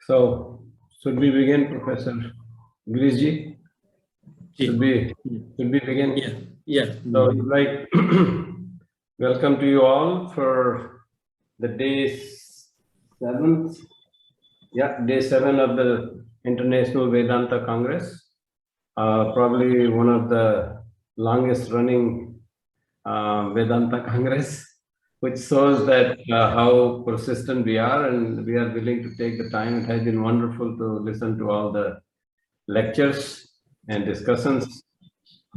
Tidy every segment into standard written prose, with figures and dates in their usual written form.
So, should we begin, Professor Girish? Should we begin? Yeah. So, like, welcome to you all for the day 7th. Yeah, day 7 of the International Vedanta Congress. Probably one of the longest running Vedanta Congress, which shows that how persistent we are and we are willing to take the time. It has been wonderful to listen to all the lectures and discussions.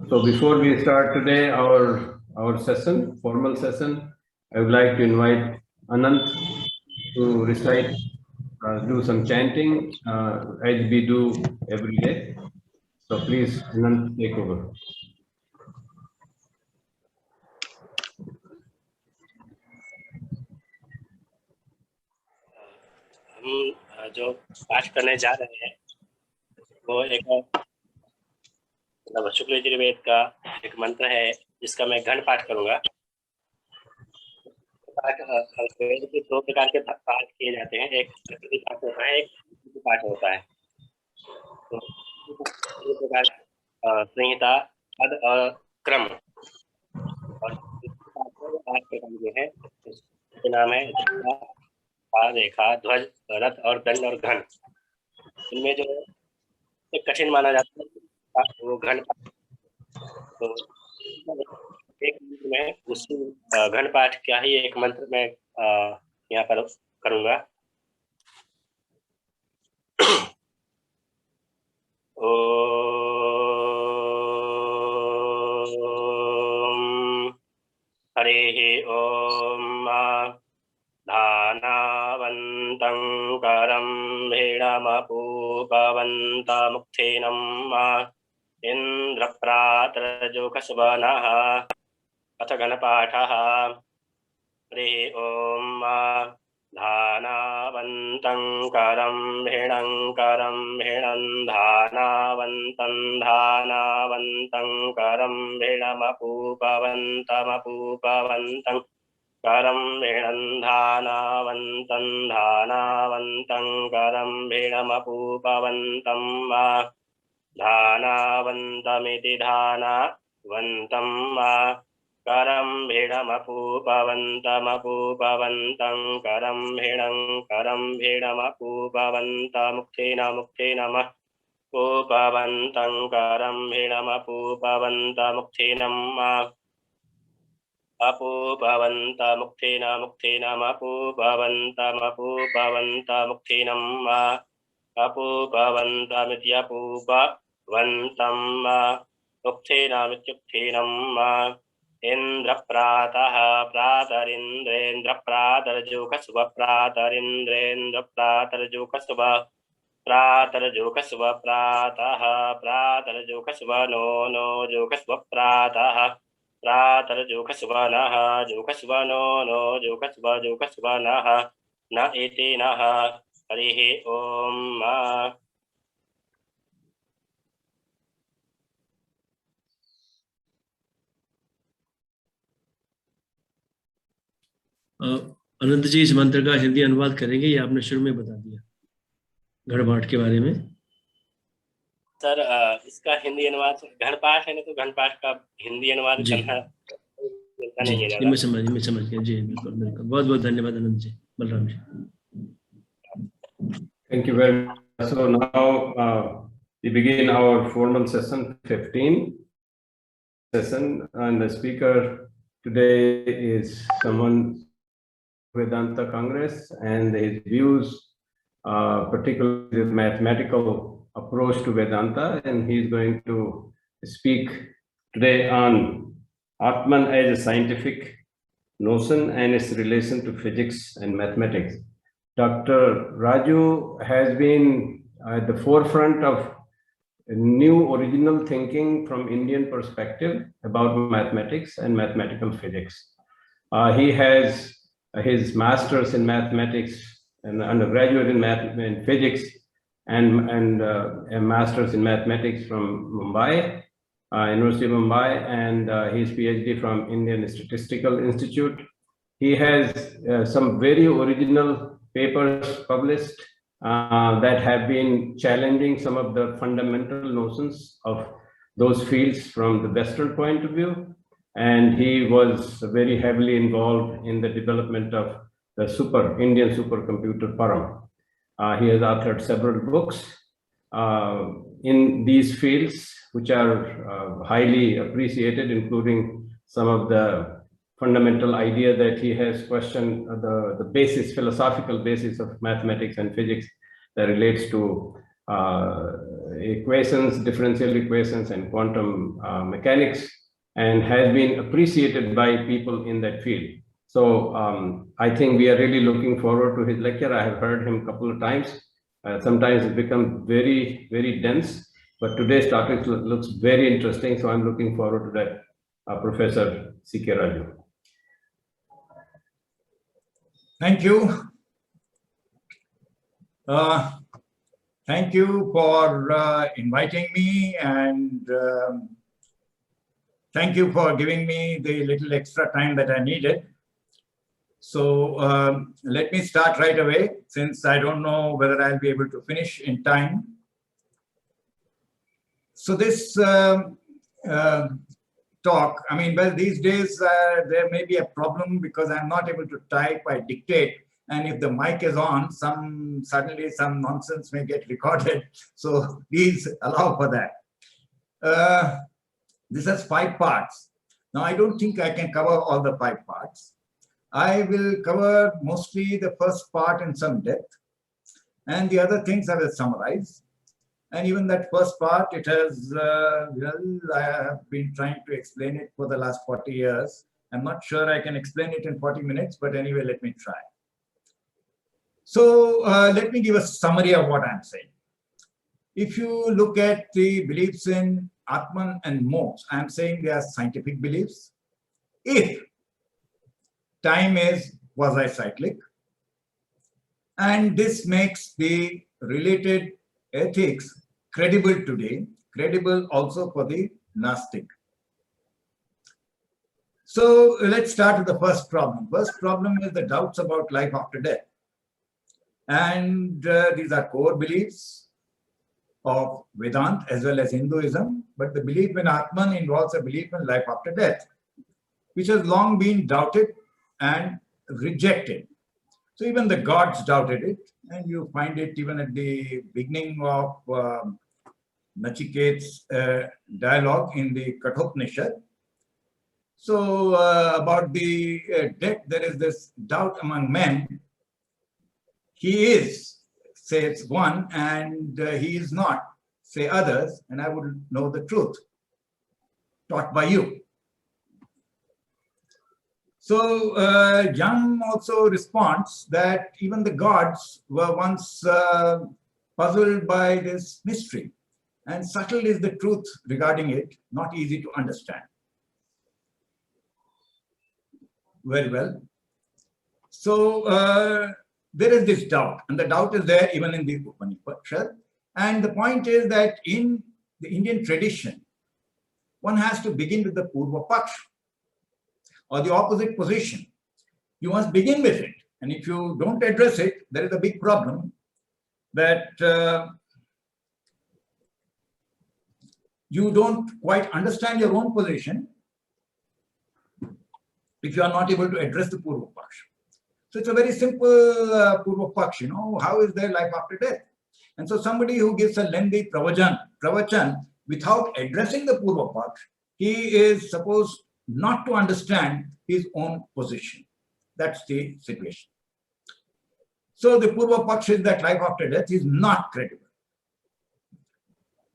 So before we start today, our session, formal session, I would like to invite Anant to recite, do some chanting as we do every day. So please, Anant, take over. हम जो पाठ करने जा रहे हैं वो एक शुक्ल यजुर्वेद का एक मंत्र है जिसका मैं घन पाठ करूंगा। वेद के 2 प्रकार के पाठ किए जाते हैं, एक पाठ होता है, एक पाठ होता है। तो इस प्रकार संहिता, पद और क्रम, और पाठ प्रकार जो है उसके नाम है रेखा, ध्वज, रथ और दंड और घन। इनमें जो एक कठिन माना जाता है वो घन पाठ। तो एक मंत्र में उसी घन पाठ क्या ही एक मंत्र में यहाँ पर करूंगा। ओम हरि ओम धानावन्तं करं भेणमपूपवन्तमुक्थेनं इन्द्रप्रातरजोखसवनः अथ घनपाठः। हरि ओम धानावन्तं करं भेणं धानावन्तं करं भेणमपूपवन्तं करं भेणं धानावन्तं करं भेणमपूपवन्तं धानावन्तमिति धानावन्तं करं भेणमपूपवन्तं करं भेणमपूपवन्तमुक्थेन पूपवन्तं करं भेणमपूपवन्तमुक्थेन अपूपवन्तमुक्थेन अपूपवन्तमुक्थेन अपूपवन्तमित्यपूपवन्तं मुक्थेन इन्द्रप्रातः प्रातरिन्द्रेन्द्रप्रातर्जुकस्व प्रातरिन्द्रेन्द्रप्रातर्जुकस्व प्रातर्जुकस्व प्रातः प्रातर्जुकस्व नो जुकस्व प्रातः प्रातर्जुकस्व नः जुकस्व नो जुकस्व नः न इति नः। हरिः ओम। अनंत जी इस मंत्र का हिंदी अनुवाद करेंगे, ये आपने शुरू में बता दिया घड़पाठ के बारे में। सर इसका हिंदी अनुवाद घड़पाठ है ना, तो घड़पाठ का हिंदी अनुवाद करना नहीं है मैं समझ गया जी। बिल्कुल बिल्कुल, बहुत बहुत धन्यवाद अनंत जी, Balram ji. Thank you very much. So now we begin our formal session 15 session, and the speaker today is someone Vedanta Congress and his views, particularly the mathematical approach to Vedanta, and he's going to speak today on Atman as a scientific notion and its relation to physics and mathematics. Dr. Raju has been at the forefront of new original thinking from Indian perspective about mathematics and mathematical physics. He has his master's in mathematics and undergraduate in physics and a master's in mathematics from Mumbai, University of Mumbai, and his PhD from Indian Statistical Institute. He has some very original papers published that have been challenging some of the fundamental notions of those fields from the Western point of view. And he was very heavily involved in the development of the Indian supercomputer Param. He has authored several books in these fields, which are highly appreciated, including some of the fundamental idea that he has questioned the basis, philosophical basis of mathematics and physics that relates to equations, differential equations, and quantum mechanics, and has been appreciated by people in that field. So I think we are really looking forward to his lecture. I have heard him a couple of times. Sometimes it becomes very, very dense, but today's topic looks very interesting. So I'm looking forward to that, Professor C.K. Raju. Thank you. Thank you for inviting me, and thank you for giving me the little extra time that I needed. So let me start right away, since I don't know whether I'll be able to finish in time. So this talk, I mean, well, these days there may be a problem because I'm not able to type, I dictate, and if the mic is on, suddenly some nonsense may get recorded. So please allow for that. This has 5 parts. Now, I don't think I can cover all the 5 parts. I will cover mostly the first part in some depth, and the other things I will summarize. And even that first part, it has, well, I have been trying to explain it for the last 40 years. I'm not sure I can explain it in 40 minutes, but anyway, let me try. So let me give a summary of what I'm saying. If you look at the beliefs in Atman and moksha, I'm saying they are scientific beliefs. If time is quasi-cyclic, and this makes the related ethics credible today, credible also for the Gnostic. So let's start with the first problem. First problem is the doubts about life after death. And these are core beliefs of Vedanta as well as Hinduism, but the belief in Atman involves a belief in life after death, which has long been doubted and rejected. So even the gods doubted it, and you find it even at the beginning of Nachiket's dialogue in the Kathopanishad. So about the death, there is this doubt among men. He is, says one, and he is not, say others, and I would know the truth, taught by you. So Jung also responds that even the gods were once puzzled by this mystery, and subtle is the truth regarding it, not easy to understand. Very well. So there is this doubt, and the doubt is there even in the Upanishad. And the point is that in the Indian tradition, one has to begin with the Purva Paksha, or the opposite position. You must begin with it. And if you don't address it, there is a big problem that you don't quite understand your own position if you are not able to address the Purva Paksha. So it's a very simple Purva Paksha, you know, how is there life after death? And so somebody who gives a lengthy pravachan without addressing the Purva Paksha, he is supposed not to understand his own position. That's the situation. So the Purva Paksha is that life after death is not credible.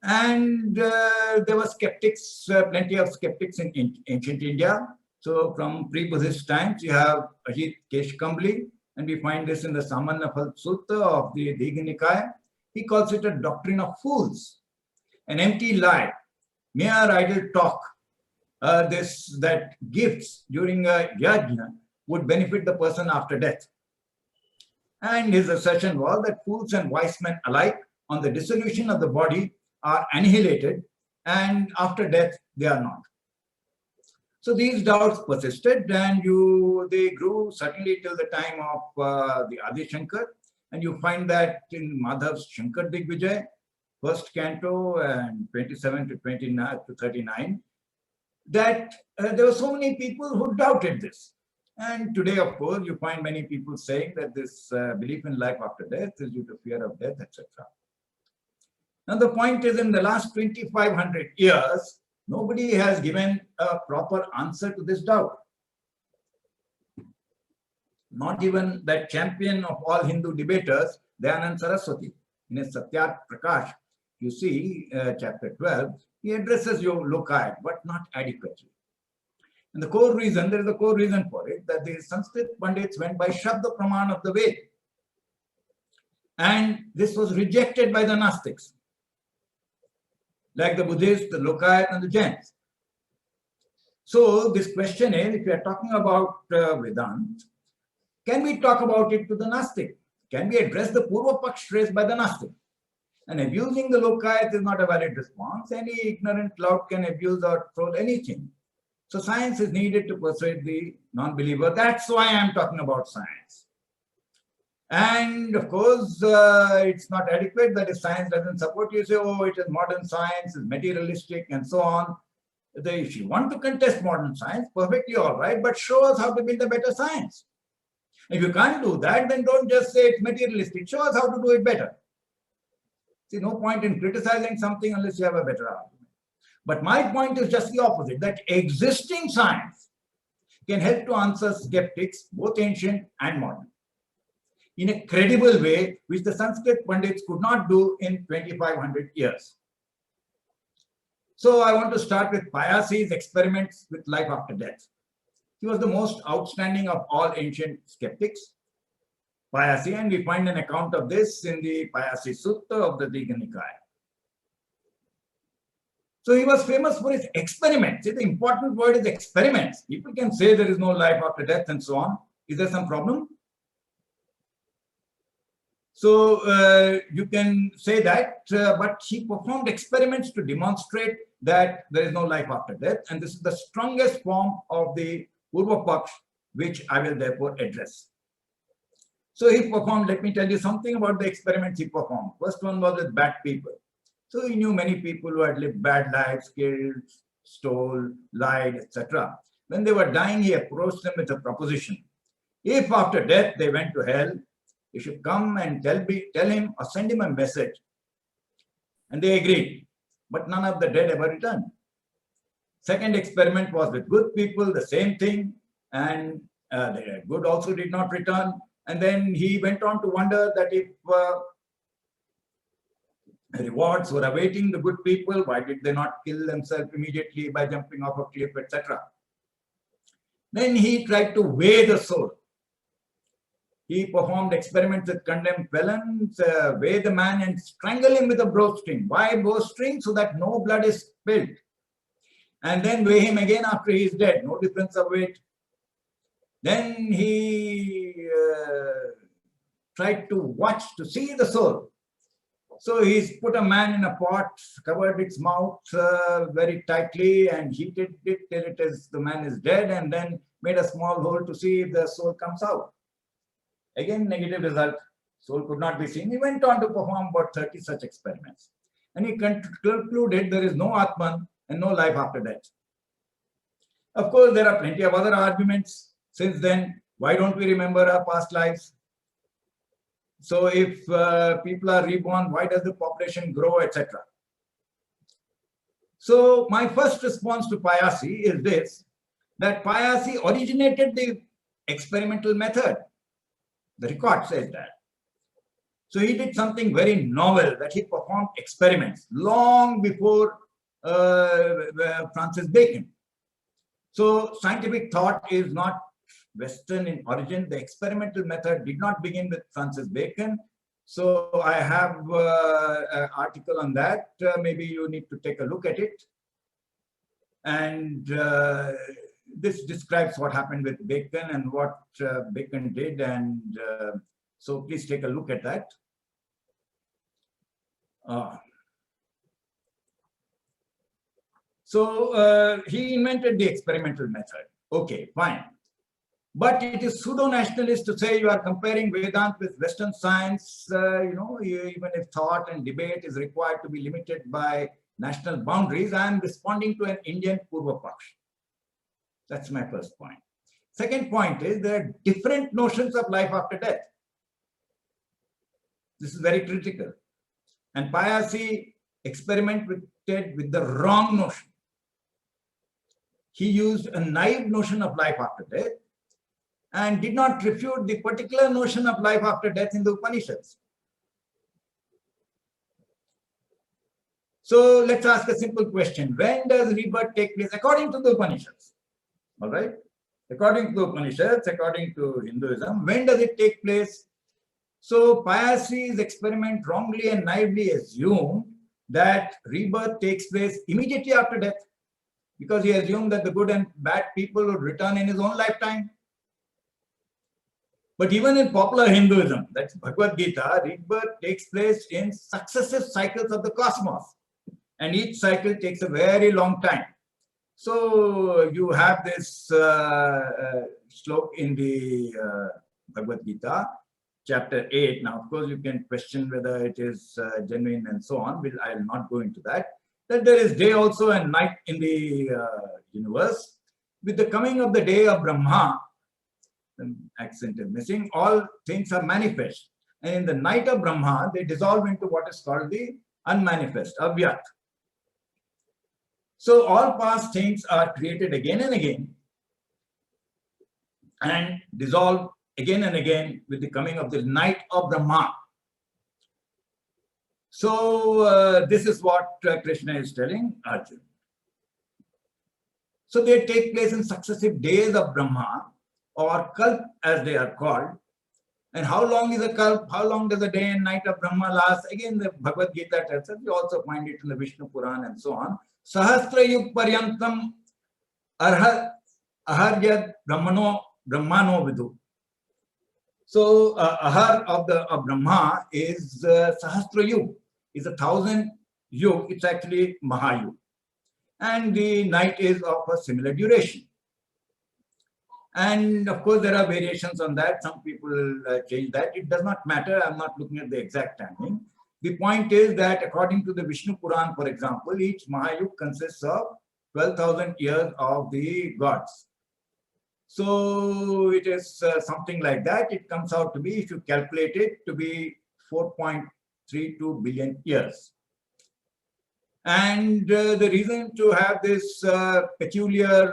And there were skeptics, plenty of skeptics in ancient India. So from pre-Buddhist times, you have Ajit Keshkambli, and we find this in the Samannapal Sutta of the Digha Nikaya. He calls it a doctrine of fools, an empty lie, mere idle talk. That gifts during a yajna would benefit the person after death. And his assertion was that fools and wise men alike on the dissolution of the body are annihilated, and after death they are not. So these doubts persisted, and they grew certainly till the time of the Adi Shankar, And you find that in Madhav's Shankar Digvijay, first canto and 27 to 29 to 39, that there were so many people who doubted this. And today, of course, you find many people saying that this belief in life after death is due to fear of death, etc. Now, the point is, in the last 2,500 years, nobody has given a proper answer to this doubt. Not even that champion of all Hindu debaters, Dayanand Saraswati, in his Satyat Prakash, you see, chapter 12, he addresses your lokayat, but not adequately. And the core reason, there is a core reason for it, that the Sanskrit Pandits went by Shabda Praman of the Ved. And this was rejected by the Gnostics, like the Buddhists, the Lokayat, and the Jains. So this question is, if we are talking about Vedanta, can we talk about it to the Gnostic? Can we address the Purva Paksh raised by the Gnostic? And abusing the Lokayat is not a valid response. Any ignorant lout can abuse or troll anything. So science is needed to persuade the non-believer. That's why I'm talking about science. And of course, it's not adequate that if science doesn't support you, say, oh, it is modern science, it's materialistic, and so on. If you want to contest modern science, perfectly all right, but show us how to build a better science. If you can't do that, then don't just say it's materialistic. Show us how to do it better. See, no point in criticizing something unless you have a better argument. But my point is just the opposite, that existing science can help to answer skeptics, both ancient and modern, in a credible way, which the Sanskrit Pandits could not do in 2,500 years. So I want to start with Payasi's experiments with life after death. He was the most outstanding of all ancient skeptics, Payasi, and we find an account of this in the Payasi Sutta of the Digha Nikaya. So he was famous for his experiments. See, the important word is experiments. People can say there is no life after death and so on. Is there some problem? So you can say that, but he performed experiments to demonstrate that there is no life after death, and this is the strongest form of the Purva Paksh, which I will therefore address. So he performed, let me tell you something about the experiments he performed. First one was with bad people. So he knew many people who had lived bad lives, killed, stole, lied, etc. When they were dying, he approached them with a proposition. If after death they went to hell, he should come and tell him or send him a message. And they agreed. But none of the dead ever returned. Second experiment was with good people, the same thing. And the good also did not return. And then he went on to wonder that if rewards were awaiting the good people, why did they not kill themselves immediately by jumping off a cliff, etc. Then he tried to weigh the soul. He performed experiments with condemned felons, weigh the man and strangle him with a bowstring. Why bowstring? So that no blood is spilled. And then weigh him again after he is dead, no difference of weight. Then he tried to watch, to see the soul. So he's put a man in a pot, covered its mouth very tightly and heated it till the man is dead, and then made a small hole to see if the soul comes out. Again, negative result. Soul could not be seen. He went on to perform about 30 such experiments. And he concluded there is no Atman and no life after death. Of course, there are plenty of other arguments since then. Why don't we remember our past lives? So if people are reborn, why does the population grow, etc.? So my first response to Payasi is this, that Payasi originated the experimental method. The record says that. So he did something very novel, that he performed experiments long before Francis Bacon. So scientific thought is not Western in origin. The experimental method did not begin with Francis Bacon. So I have an article on that. Maybe you need to take a look at it. And this describes what happened with Bacon and what Bacon did. And so please take a look at that. So he invented the experimental method. Okay, fine. But it is pseudo-nationalist to say you are comparing Vedanta with Western science, even if thought and debate is required to be limited by national boundaries. I am responding to an Indian Purva Paksh. That's my first point. Second point is there are different notions of life after death. This is very critical. And Payasi experimented with the wrong notion. He used a naive notion of life after death and did not refute the particular notion of life after death in the Upanishads. So let's ask a simple question. When does rebirth take place according to the Upanishads? All right? According to the Upanishads, according to Hinduism, when does it take place? So Payasi's experiment wrongly and naively assumed that rebirth takes place immediately after death, because he assumed that the good and bad people would return in his own lifetime. But even in popular Hinduism, that's Bhagavad Gita, rebirth takes place in successive cycles of the cosmos. And each cycle takes a very long time. So you have this slok in the Bhagavad Gita, chapter 8. Now, of course, you can question whether it is genuine and so on. I will not go into that. That there is day also and night in the universe. With the coming of the day of Brahma, the accent is missing, all things are manifest. And in the night of Brahma, they dissolve into what is called the unmanifest, avyat. So all past things are created again and again and dissolve again and again with the coming of the night of Brahma. So this is what Krishna is telling Arjuna. So they take place in successive days of Brahma, or kalp as they are called. And how long is a kalp? How long does a day and night of Brahma last? Again, the Bhagavad Gita tells us. We also find it in the Vishnu Puran and so on. Sahasra yug paryantam aharyad brahmano vidhu. So ahar of Brahma is Sahasra yug, is 1,000 yug. It's actually Mahayug. And the night is of a similar duration. And of course, there are variations on that. Some people change that. It does not matter. I'm not looking at the exact timing. The point is that according to the Vishnu Puran, for example, each Mahayug consists of 12,000 years of the gods. So it is something like that. It comes out to be, if you calculate it, to be 4.32 billion years. And the reason to have this peculiar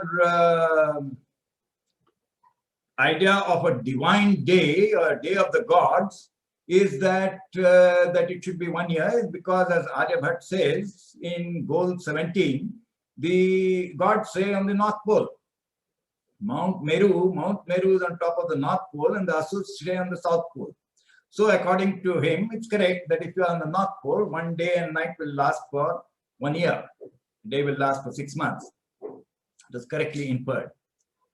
idea of a divine day or day of the gods is that it should be 1 year, is because, as Aryabhat says in Goal 17, the gods say on the North Pole. Mount Meru is on top of the North Pole and the Asuras stay on the South Pole. So according to him, it's correct that if you are on the North Pole, 1 day and night will last for 1 year. A day will last for 6 months. That's correctly inferred.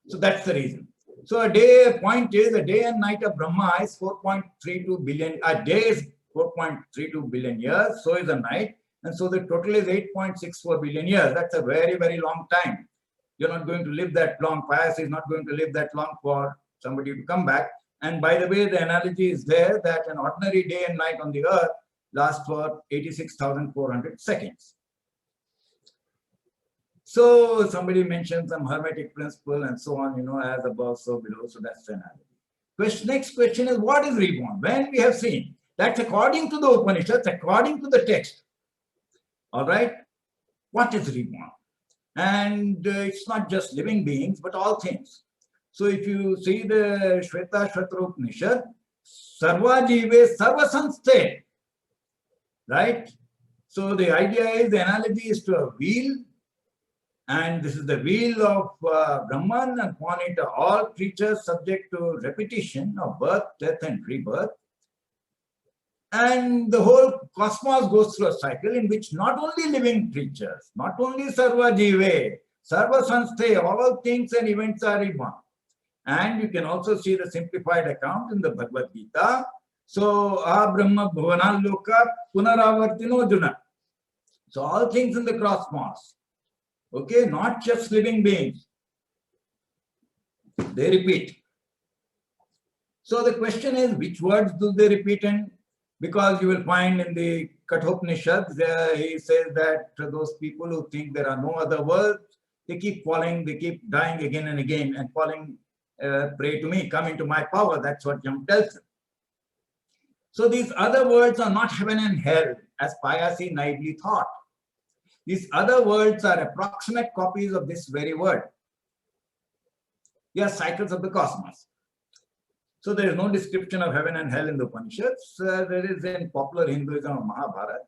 So that's the reason. So a point is a day and night of Brahma is 4.32 billion. A day is 4.32 billion years. So is a night. And so the total is 8.64 billion years. That's a very, very long time. You're not going to live that long. Payasi is not going to live that long for somebody to come back. And by the way, the analogy is there that an ordinary day and night on the earth lasts for 86,400 seconds. So somebody mentioned some hermetic principle and so on, as above, so below. So that's the analogy. Next question is, what is reborn? When we have seen, that's according to the Upanishads, according to the text. All right? What is reborn? And it's not just living beings, but all things. So if you see the Shveta Shvatra Upanishad, Sarva Jive Sarva Sansthe, right? So the idea is, the analogy is to a wheel, and this is the wheel of Brahman, and upon it are all creatures subject to repetition of birth, death, and rebirth. And the whole cosmos goes through a cycle in which not only living creatures, not only Sarva Jive, Sarva Sansthe, all things and events are reborn. And you can also see the simplified account in the Bhagavad Gita. So, Brahma Bhavana Loka Punaravartino Juna. So all things in the cosmos, okay, not just living beings, they repeat. So the question is, which words do they repeat in? Because you will find in the Kathopanishads, he says that those people who think there are no other words, they keep falling, they keep dying again and again and falling prey to me, come into my power. That's what Yam tells them. So these other words are not heaven and hell, as Payasi naively thought. These other words are approximate copies of this very word. They are cycles of the cosmos. So there is no description of heaven and hell in the Upanishads. There is in popular Hinduism of Mahabharata.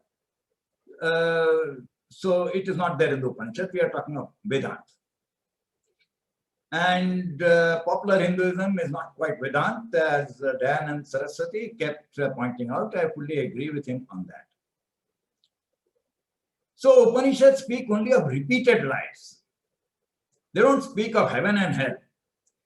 So it is not there in the Upanishads. We are talking of Vedanta. And popular Hinduism is not quite Vedanta, as Dayanand Saraswati kept pointing out. I fully agree with him on that. So Upanishads speak only of repeated lives. They don't speak of heaven and hell.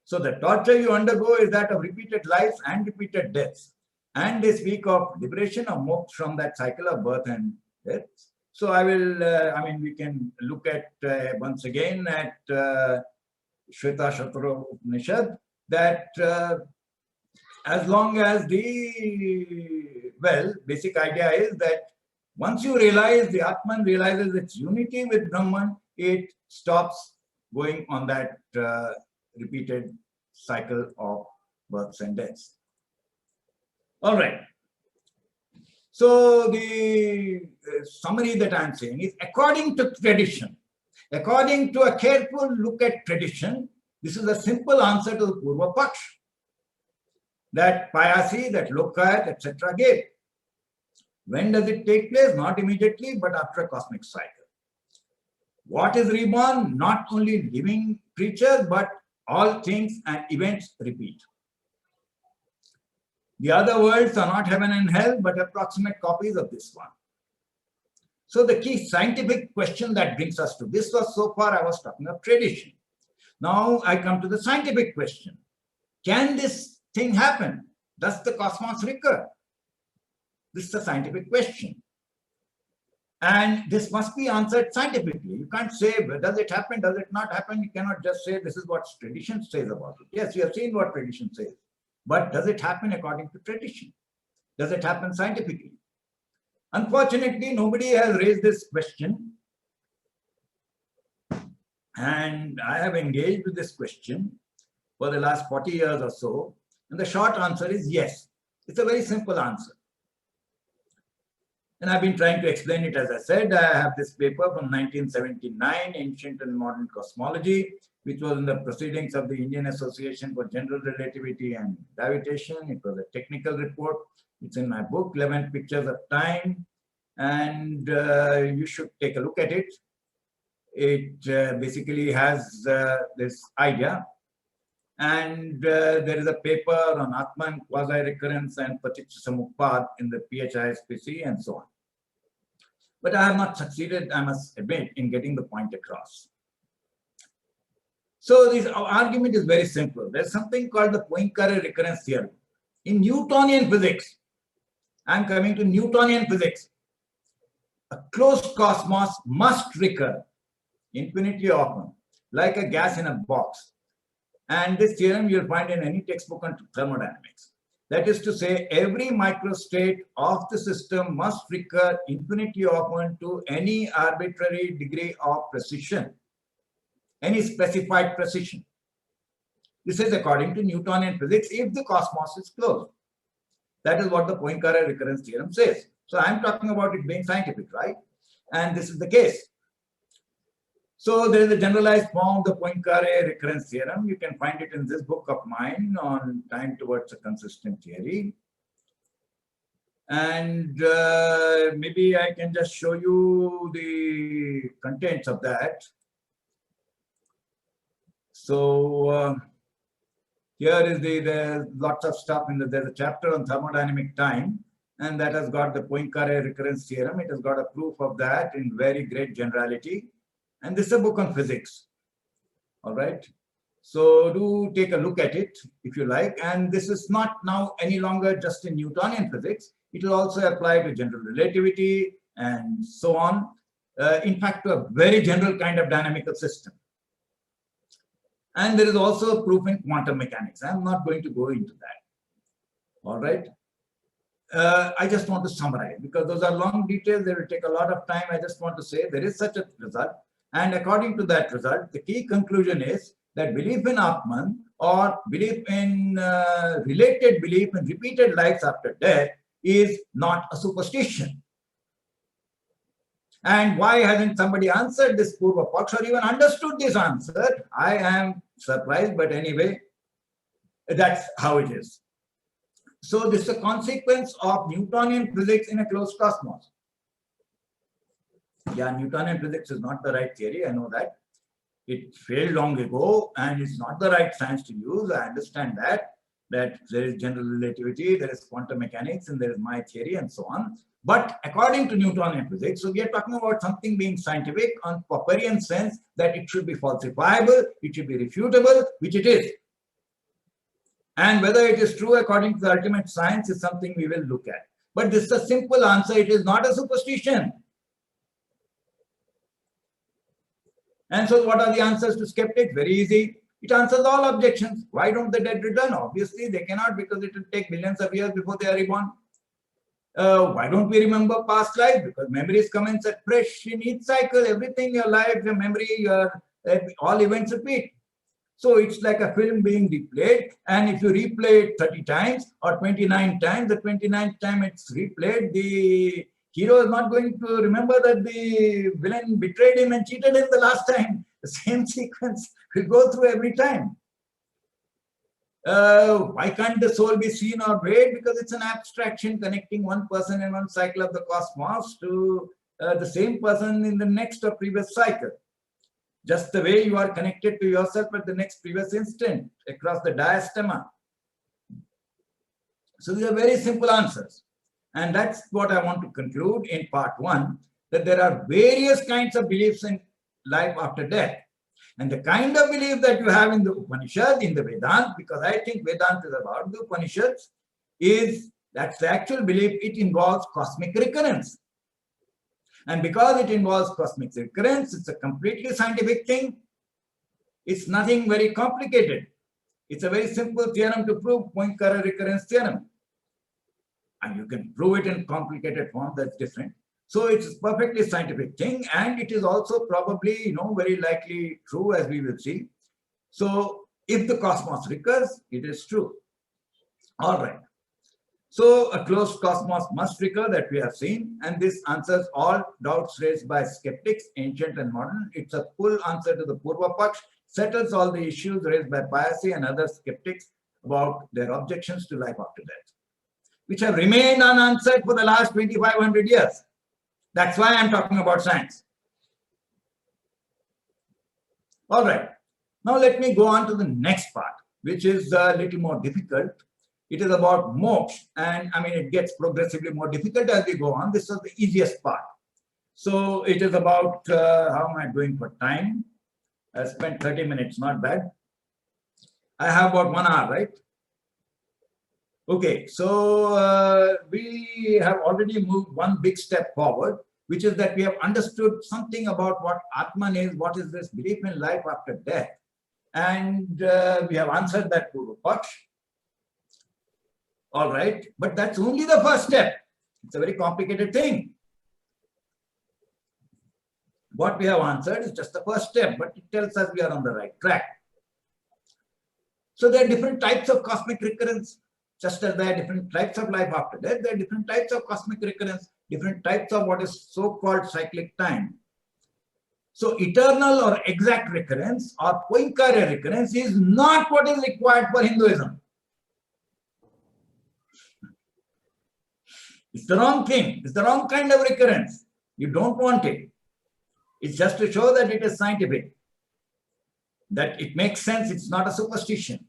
So the torture you undergo is that of repeated lives and repeated deaths. And they speak of liberation or moksha from that cycle of birth and death. So I will, we can look at once again at Shweta Shatra Upanishad, that as long as basic idea is that once you realize, the Atman realizes its unity with Brahman, it stops going on that repeated cycle of births and deaths. All right. So the summary that I'm saying is, according to tradition, according to a careful look at tradition, this is a simple answer to the Purva Paksh that Payasi, that Lokayat, etc. gave. When does it take place? Not immediately, but after a cosmic cycle. What is reborn? Not only living creatures, but all things and events repeat. The other worlds are not heaven and hell, but approximate copies of this one. So the key scientific question that brings us to this was, so far I was talking of tradition. Now I come to the scientific question. Can this thing happen? Does the cosmos recur? This is a scientific question. And this must be answered scientifically. You can't say, does it happen, does it not happen? You cannot just say, this is what tradition says about it. Yes, you have seen what tradition says. But does it happen according to tradition? Does it happen scientifically? Unfortunately, nobody has raised this question. And I have engaged with this question for the last 40 years or so. And the short answer is yes. It's a very simple answer. And I've been trying to explain it. As I said, I have this paper from 1979, Ancient and Modern Cosmology, which was in the proceedings of the Indian Association for General Relativity and Gravitation. It was a technical report. It's in my book, 11 Pictures of Time. And you should take a look at it. It basically has this idea. And there is a paper on Atman, quasi-recurrence and Paticca in the PHISPC and so on. But I have not succeeded, I must admit, in getting the point across. So this argument is very simple. There's something called the Poincare recurrence theorem. In Newtonian physics, I'm coming to Newtonian physics, a closed cosmos must recur infinitely often, like a gas in a box. And this theorem you'll find in any textbook on thermodynamics. That is to say, every microstate of the system must recur infinitely often to any arbitrary degree of precision, any specified precision. This is according to Newtonian physics if the cosmos is closed. That is what the Poincare recurrence theorem says. So I'm talking about it being scientific, right? And this is the case. So there is a generalized form of the Poincare recurrence theorem. You can find it in this book of mine on Time Towards a Consistent Theory. And maybe I can just show you the contents of that. So here is there's lots of stuff in there's a chapter on thermodynamic time, and that has got the Poincare recurrence theorem. It has got a proof of that in very great generality. And this is a book on physics. All right. So do take a look at it if you like. And this is not now any longer just in Newtonian physics. It will also apply to general relativity and so on. In fact, to a very general kind of dynamical system. And there is also a proof in quantum mechanics. I'm not going to go into that. All right. I just want to summarize because those are long details. They will take a lot of time. I just want to say there is such a result. And according to that result, the key conclusion is that belief in Atman or belief in related belief in repeated lives after death is not a superstition. And why hasn't somebody answered this Purva Paksha or even understood this answer? I am surprised, but anyway, that's how it is. So this is a consequence of Newtonian physics in a closed cosmos. Yeah, Newtonian physics is not the right theory, I know that. It failed long ago and it's not the right science to use. I understand that there is general relativity, there is quantum mechanics, and there is my theory and so on. But according to Newtonian physics, so we are talking about something being scientific on Popperian sense that it should be falsifiable, it should be refutable, which it is. And whether it is true according to the ultimate science is something we will look at. But this is a simple answer. It is not a superstition. And so what are the answers to skeptics? Very easy. It answers all objections. Why don't the dead return? Obviously, they cannot because it will take billions of years before they are reborn. Why don't we remember past life? Because memories come and set fresh in each cycle. Everything, your life, your memory, all events repeat. So it's like a film being replayed, and if you replay it 30 times or 29 times, the 29th time it's replayed, the hero is not going to remember that the villain betrayed him and cheated him the last time. The same sequence will go through every time. Why can't the soul be seen or weighed? Because it's an abstraction connecting one person in one cycle of the cosmos to the same person in the next or previous cycle. Just the way you are connected to yourself at the next previous instant across the diastema. So these are very simple answers. And that's what I want to conclude in part one, that there are various kinds of beliefs in life after death. And the kind of belief that you have in the Upanishad, in the Vedanta, because I think Vedanta is about the Upanishads, that's the actual belief. It involves cosmic recurrence. And because it involves cosmic recurrence, it's a completely scientific thing. It's nothing very complicated. It's a very simple theorem to prove, Poincare recurrence theorem. And you can prove it in complicated form, that's different. So it's a perfectly scientific thing, and it is also probably, very likely true, as we will see. So if the cosmos recurs, it is true. All right. So a closed cosmos must recur, that we have seen, and this answers all doubts raised by skeptics, ancient and modern. It's a full answer to the Purva Paksh, settles all the issues raised by Payasi and other skeptics about their objections to life after death, which have remained unanswered for the last 2,500 years. That's why I'm talking about science. All right. Now let me go on to the next part, which is a little more difficult. It is about moksha, and it gets progressively more difficult as we go on. This is the easiest part. So it is about, how am I doing for time? I spent 30 minutes, not bad. I have about 1 hour, right? Okay, so we have already moved one big step forward, which is that we have understood something about what Atman is, what is this belief in life after death. And we have answered that Purva Paksh. All right, but that's only the first step. It's a very complicated thing. What we have answered is just the first step, but it tells us we are on the right track. So there are different types of cosmic recurrence. Just as there are different types of life after death, there are different types of cosmic recurrence, different types of what is so-called cyclic time. So eternal or exact recurrence or Poincare recurrence is not what is required for Hinduism. It's the wrong thing. It's the wrong kind of recurrence. You don't want it. It's just to show that it is scientific, that it makes sense. It's not a superstition.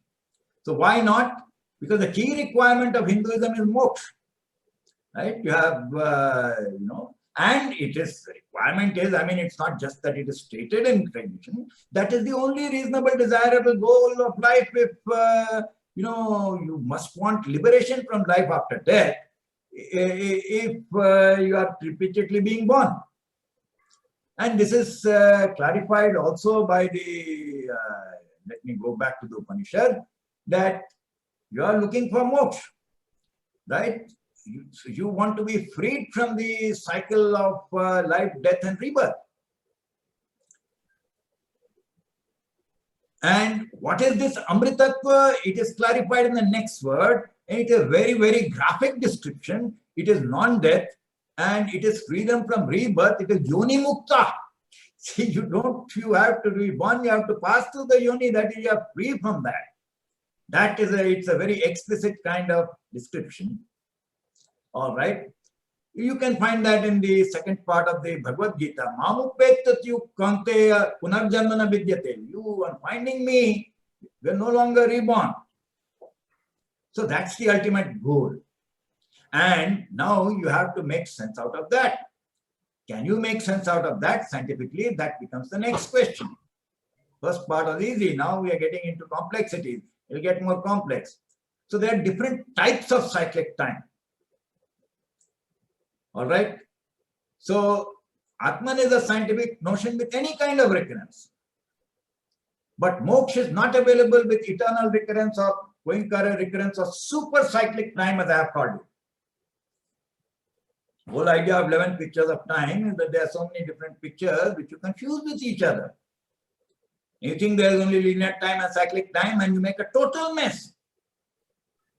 So why not? Because the key requirement of Hinduism is moksha, right? You have, and it is, the requirement is, it's not just that it is stated in tradition. That is the only reasonable, desirable goal of life. If, you must want liberation from life after death, if you are repeatedly being born. And this is clarified also by the, let me go back to the Upanishad, that you are looking for moksha. right? You want to be freed from the cycle of life, death, and rebirth. And what is this Amritatva? It is clarified in the next word. And it is a very, very graphic description. It is non-death and it is freedom from rebirth. It is yoni mukta. See, you have to be born, you have to pass through the yoni, that is, you are free from that. It's a very explicit kind of description. All right. You can find that in the second part of the Bhagavad Gita. Mamupettatyu kanteya punarjanmana vidyate. You are finding me, we are no longer reborn. So that's the ultimate goal. And now you have to make sense out of that. Can you make sense out of that scientifically? That becomes the next question. First part was easy. Now we are getting into complexities. It will get more complex. So there are different types of cyclic time. All right. So Atman is a scientific notion with any kind of recurrence. But moksha is not available with eternal recurrence or Goinkara recurrence or super cyclic time, as I have called it. The whole idea of 11 pictures of time is that there are so many different pictures which you confuse with each other. You think there is only linear time and cyclic time and you make a total mess.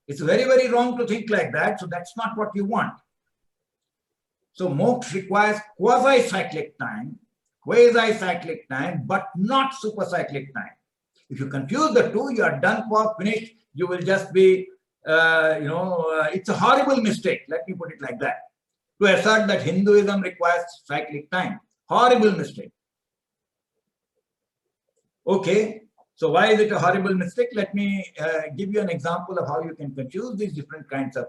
It's very, very wrong to think like that. So that's not what you want. So moksha requires quasi-cyclic time, quasi-cyclic time, but not super-cyclic time. If you confuse the two, you are done for, finished. You will just be, it's a horrible mistake. Let me put it like that. To assert that Hinduism requires cyclic time. Horrible mistake. Okay, so why is it a horrible mistake? Let me give you an example of how you can confuse these different kinds of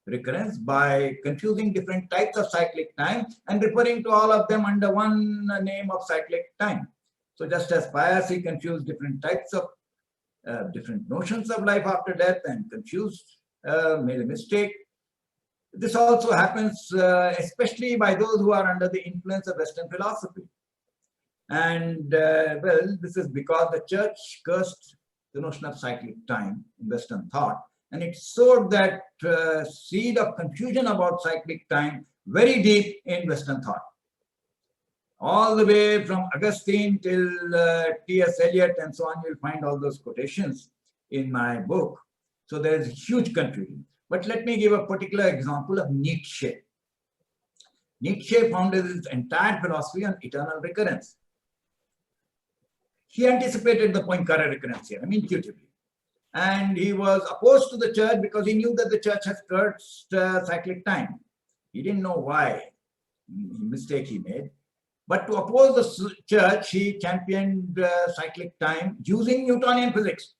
recurrence by confusing different types of cyclic time and referring to all of them under one name of cyclic time. So just as Pius, he confused different types of different notions of life after death and confused, made a mistake. This also happens especially by those who are under the influence of Western philosophy. And well, this is because the church cursed the notion of cyclic time in Western thought, and it sowed that seed of confusion about cyclic time very deep in Western thought. All the way from Augustine till T.S. Eliot and so on, you'll find all those quotations in my book. So there is huge confusion. But let me give a particular example of Nietzsche. Nietzsche founded his entire philosophy on eternal recurrence. He anticipated the Poinkara recurrence here, intuitively. And he was opposed to the church because he knew that the church has cursed cyclic time. He didn't know why, mistake he made. But to oppose the church, he championed cyclic time using Newtonian physics.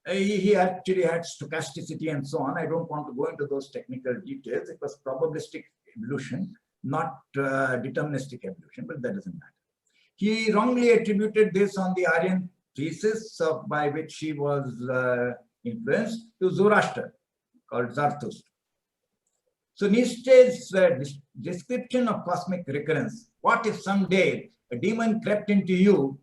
He actually had stochasticity and so on. I don't want to go into those technical details. It was probabilistic evolution, not deterministic evolution, but that doesn't matter. He wrongly attributed this on the Aryan thesis by which he was influenced to Zoroaster, called Zarathustra. So Nietzsche's description of cosmic recurrence, what if someday a demon crept into you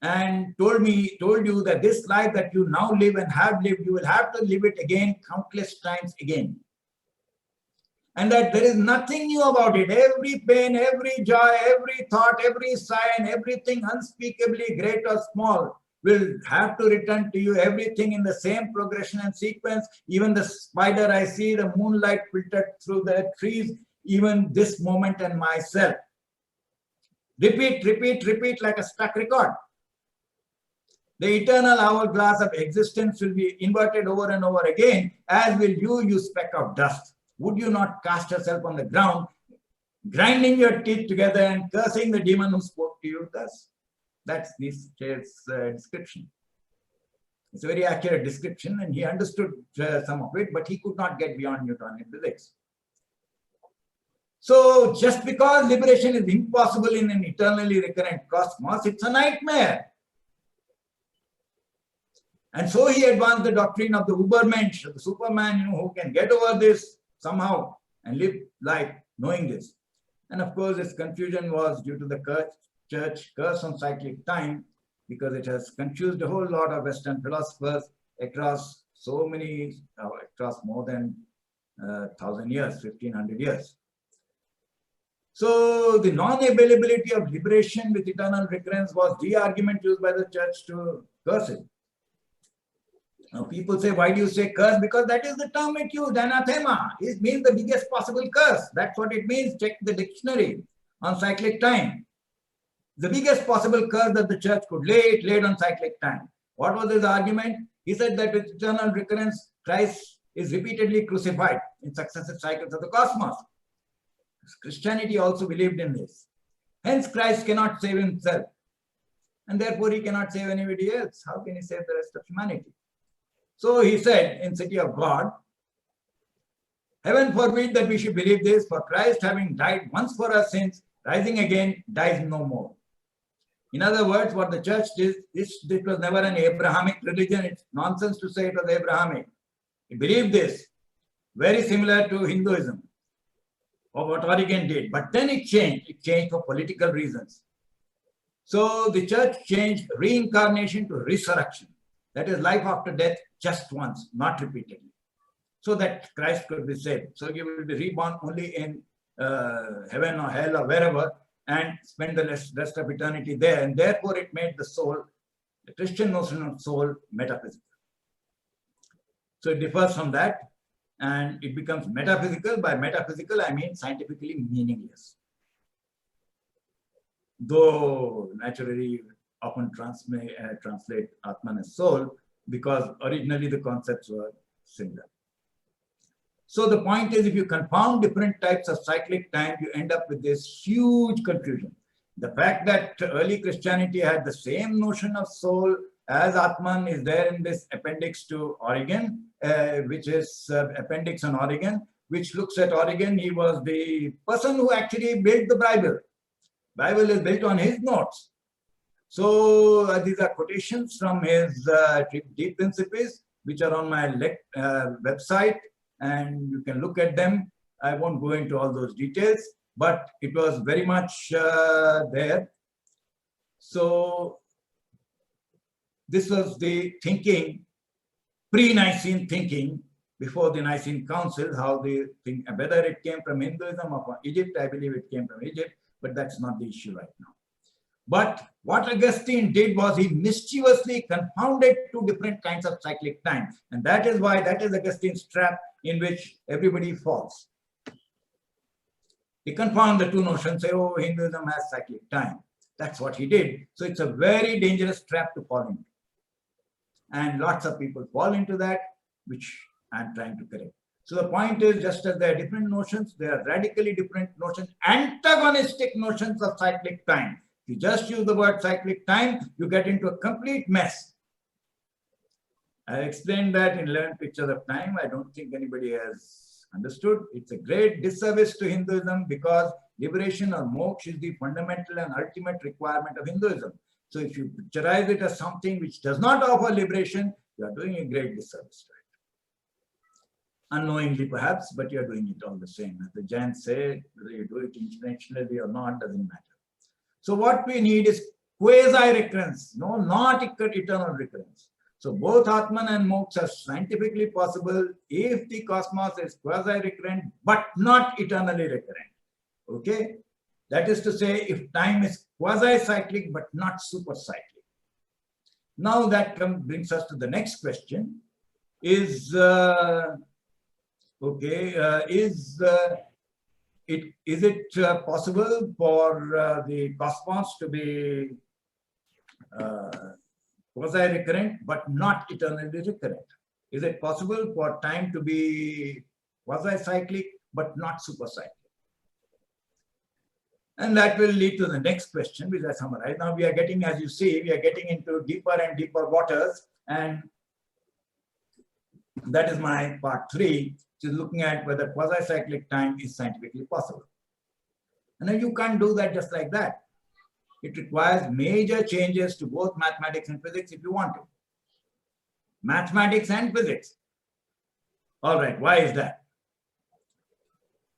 and told you that this life that you now live and have lived, you will have to live it again countless times again. And that there is nothing new about it. Every pain, every joy, every thought, every sigh, and everything unspeakably great or small will have to return to you, everything in the same progression and sequence. Even the spider I see, the moonlight filtered through the trees, even this moment and myself. Repeat, repeat, repeat like a stuck record. The eternal hourglass of existence will be inverted over and over again, as will you speck of dust. Would you not cast yourself on the ground, grinding your teeth together and cursing the demon who spoke to you thus? That's Nietzsche's description. It's a very accurate description, and he understood some of it, but he could not get beyond Newtonian physics. So just because liberation is impossible in an eternally recurrent cosmos, it's a nightmare. And so he advanced the doctrine of the Ubermensch, the Superman, who can get over this somehow and live life knowing this. And of course, this confusion was due to the church curse on cyclic time, because it has confused a whole lot of Western philosophers across so many, across more than 1,000 years, 1,500 years. So the non-availability of liberation with eternal recurrence was the argument used by the church to curse it. Now people say, why do you say curse? Because that is the term it used, anathema. It means the biggest possible curse. That's what it means. Check the dictionary on cyclic time. The biggest possible curse that the church could lay, it laid on cyclic time. What was his argument? He said that with eternal recurrence, Christ is repeatedly crucified in successive cycles of the cosmos. Christianity also believed in this. Hence, Christ cannot save himself. And therefore, he cannot save anybody else. How can he save the rest of humanity? So he said in City of God, heaven forbid that we should believe this, for Christ having died once for our sins, rising again, dies no more. In other words, what the church did, this was never an Abrahamic religion. It's nonsense to say it was Abrahamic. He believed this, very similar to Hinduism, or what Origen did. But then it changed. It changed for political reasons. So the church changed reincarnation to resurrection. That is life after death just once, not repeatedly. So that Christ could be saved. So you will be reborn only in heaven or hell or wherever and spend the rest of eternity there. And therefore it made the soul, the Christian notion of soul, metaphysical. So it differs from that and it becomes metaphysical. By metaphysical, I mean scientifically meaningless. Though naturally often translate Atman as soul, because originally the concepts were similar. So the point is, if you confound different types of cyclic time, you end up with this huge confusion. The fact that early Christianity had the same notion of soul as Atman is there in this appendix to Origen, which is appendix on Origen, which looks at Origen. He was the person who actually built the Bible. Bible is built on his notes. So these are quotations from his Deep Principles, which are on my website, and you can look at them. I won't go into all those details, but it was very much there. So this was the thinking, pre-Nicene thinking, before the Nicene Council, how they think, whether it came from Hinduism or from Egypt. I believe it came from Egypt, but that's not the issue right now. But what Augustine did was he mischievously confounded two different kinds of cyclic time. And that is why, that is Augustine's trap in which everybody falls. He confounded the two notions, say, oh, Hinduism has cyclic time. That's what he did. So it's a very dangerous trap to fall into. And lots of people fall into that, which I'm trying to correct. So the point is, just as there are different notions, there are radically different notions, antagonistic notions of cyclic time. If you just use the word cyclic time, you get into a complete mess. I explained that in 11 Pictures of Time. I don't think anybody has understood. It's a great disservice to Hinduism because liberation or moksha is the fundamental and ultimate requirement of Hinduism. So if you picturize it as something which does not offer liberation, you are doing a great disservice to it. Unknowingly perhaps, but you are doing it all the same. As the Jains say, whether you do it intentionally or not, doesn't matter. So what we need is quasi-recurrence, no, not eternal recurrence. So both Atman and moksha are scientifically possible if the cosmos is quasi-recurrent, but not eternally recurrent. Okay? That is to say, if time is quasi-cyclic, but not super-cyclic. Now that brings us to the next question. Is it possible for the cosmos to be quasi-recurrent but not eternally recurrent? Is it possible for time to be quasi-cyclic but not super-cyclic? And that will lead to the next question, which I summarize. Now we are getting, as you see, we are getting into deeper and deeper waters, and that is my part 3, which is looking at whether quasi-cyclic time is scientifically possible. And then you can't do that just like that. It requires major changes to both mathematics and physics if you want to. Mathematics and physics. All right, why is that?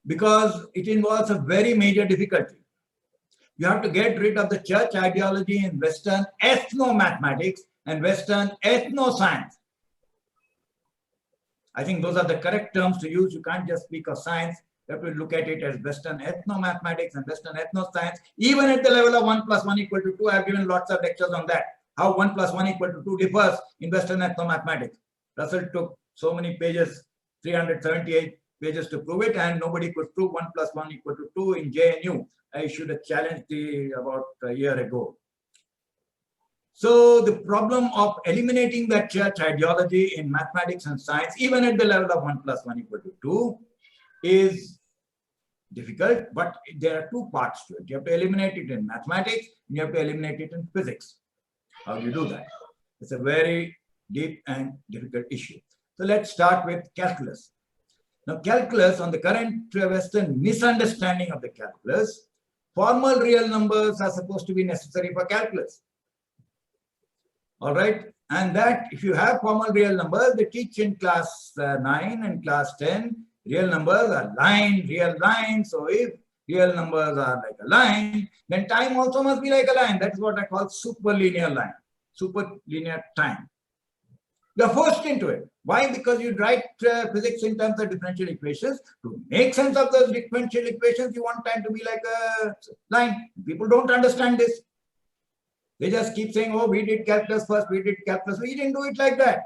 Because it involves a very major difficulty. You have to get rid of the church ideology in Western ethno-mathematics and Western ethno-science. I think those are the correct terms to use. You can't just speak of science. You have to look at it as Western ethno-mathematics and Western ethno-science. Even at the level of 1 + 1 = 2, I've given lots of lectures on that. How 1 + 1 = 2 differs in Western ethno-mathematics. Russell took so many pages, 378 pages to prove it, and nobody could prove 1 + 1 = 2 in JNU. I issued a challenge about a year ago. So the problem of eliminating that church ideology in mathematics and science, even at the level of 1 + 1 = 2, is difficult, but there are two parts to it. You have to eliminate it in mathematics, and you have to eliminate it in physics. How do you do that? It's a very deep and difficult issue. So let's start with calculus. Now, calculus, on the current Western misunderstanding of the calculus, formal real numbers are supposed to be necessary for calculus. All right, and that if you have formal real numbers, they teach in class 9 and class 10, real numbers are real lines. So if real numbers are like a line, then time also must be like a line. That's what I call superlinear line, superlinear time. You're forced into it. Why? Because you write physics in terms of differential equations. To make sense of those differential equations, you want time to be like a line. People don't understand this. They just keep saying, oh, we did calculus first, we did calculus. We didn't do it like that.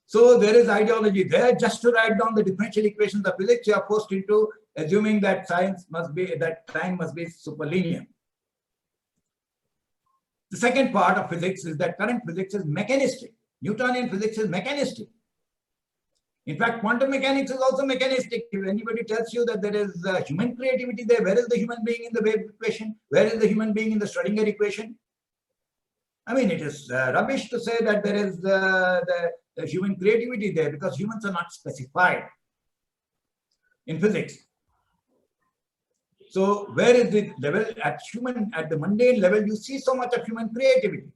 So there is ideology there. Just to write down the differential equations of physics, you are forced into assuming that time must be superlinear. The second part of physics is that current physics is mechanistic. Newtonian physics is mechanistic. In fact, quantum mechanics is also mechanistic. If anybody tells you that there is human creativity there, where is the human being in the wave equation? Where is the human being in the Schrödinger equation? I mean, it is rubbish to say that there is the human creativity there, because humans are not specified in physics. So where is the level at the mundane level, you see so much of human creativity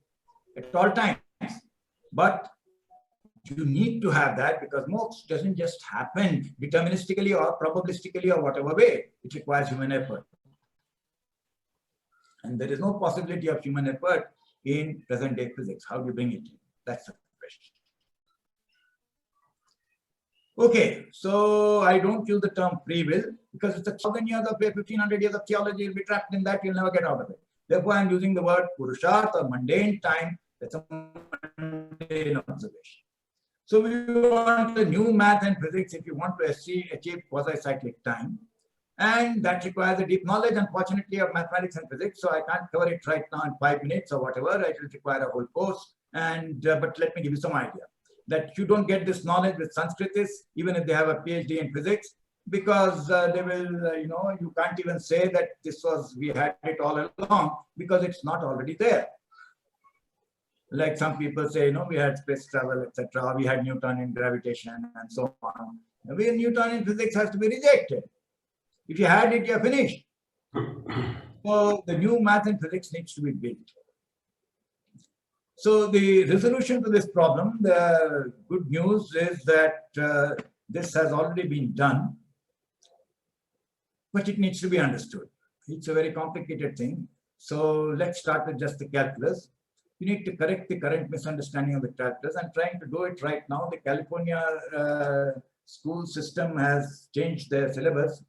at all times. But you need to have that, because most doesn't just happen deterministically or probabilistically or whatever way. It requires human effort. And there is no possibility of human effort in present day physics. How do you bring it in? That's the question. Okay, so I don't use the term free will, because it's 1,000 years of 1,500 years of theology. You'll be trapped in that, you'll never get out of it. Therefore, I'm using the word purusharth or mundane time. That's a mundane observation. So we want the new math and physics if you want to achieve quasi-cyclic time. And that requires a deep knowledge, unfortunately, of mathematics and physics. So I can't cover it right now in 5 minutes or whatever. It will require a whole course. And but let me give you some idea that you don't get this knowledge with Sanskritists, even if they have a PhD in physics, because they will, you can't even say that we had it all along, because it's not already there. Like some people say, we had space travel, etc. We had Newtonian gravitation and so on. Newtonian physics has to be rejected. If you had it, you're finished. So the new math and physics needs to be built. So the resolution to this problem, the good news is that this has already been done, but it needs to be understood. It's a very complicated thing. So let's start with just the calculus. You need to correct the current misunderstanding of the calculus. I'm trying to do it right now. The California school system has changed their syllabus.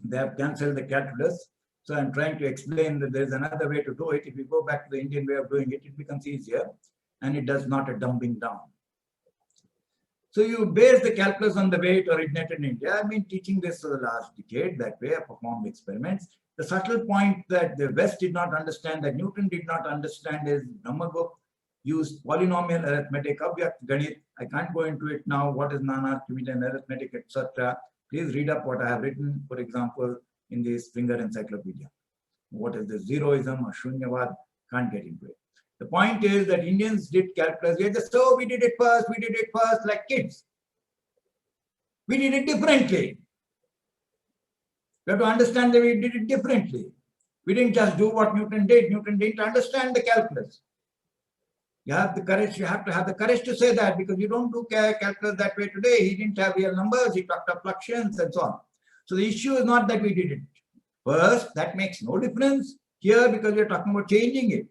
They have cancelled the calculus. So I'm trying to explain that there's another way to do it. If you go back to the Indian way of doing it, it becomes easier, and it does not a dumbing down. So you base the calculus on the way it originated in India. I've been teaching this for the last decade that way. I performed experiments. The subtle point that the West did not understand, that Newton did not understand, is Brahmagupta used polynomial arithmetic, Avyakt Ganit. I can't go into it now. What is non-Archimedean arithmetic, etc. Please read up what I have written, for example, in the Springer Encyclopedia. What is the zeroism or shunyavad? Can't get into it. The point is that Indians did calculus. We just, so we did it first, like kids. We did it differently. You have to understand that we did it differently. We didn't just do what Newton did. Newton didn't understand the calculus. You have the courage, you have to have the courage to say that, because you don't do calculus that way today. He didn't have real numbers, he talked of fluxions and so on. So the issue is not that we did it first, that makes no difference here, because we're talking about changing it.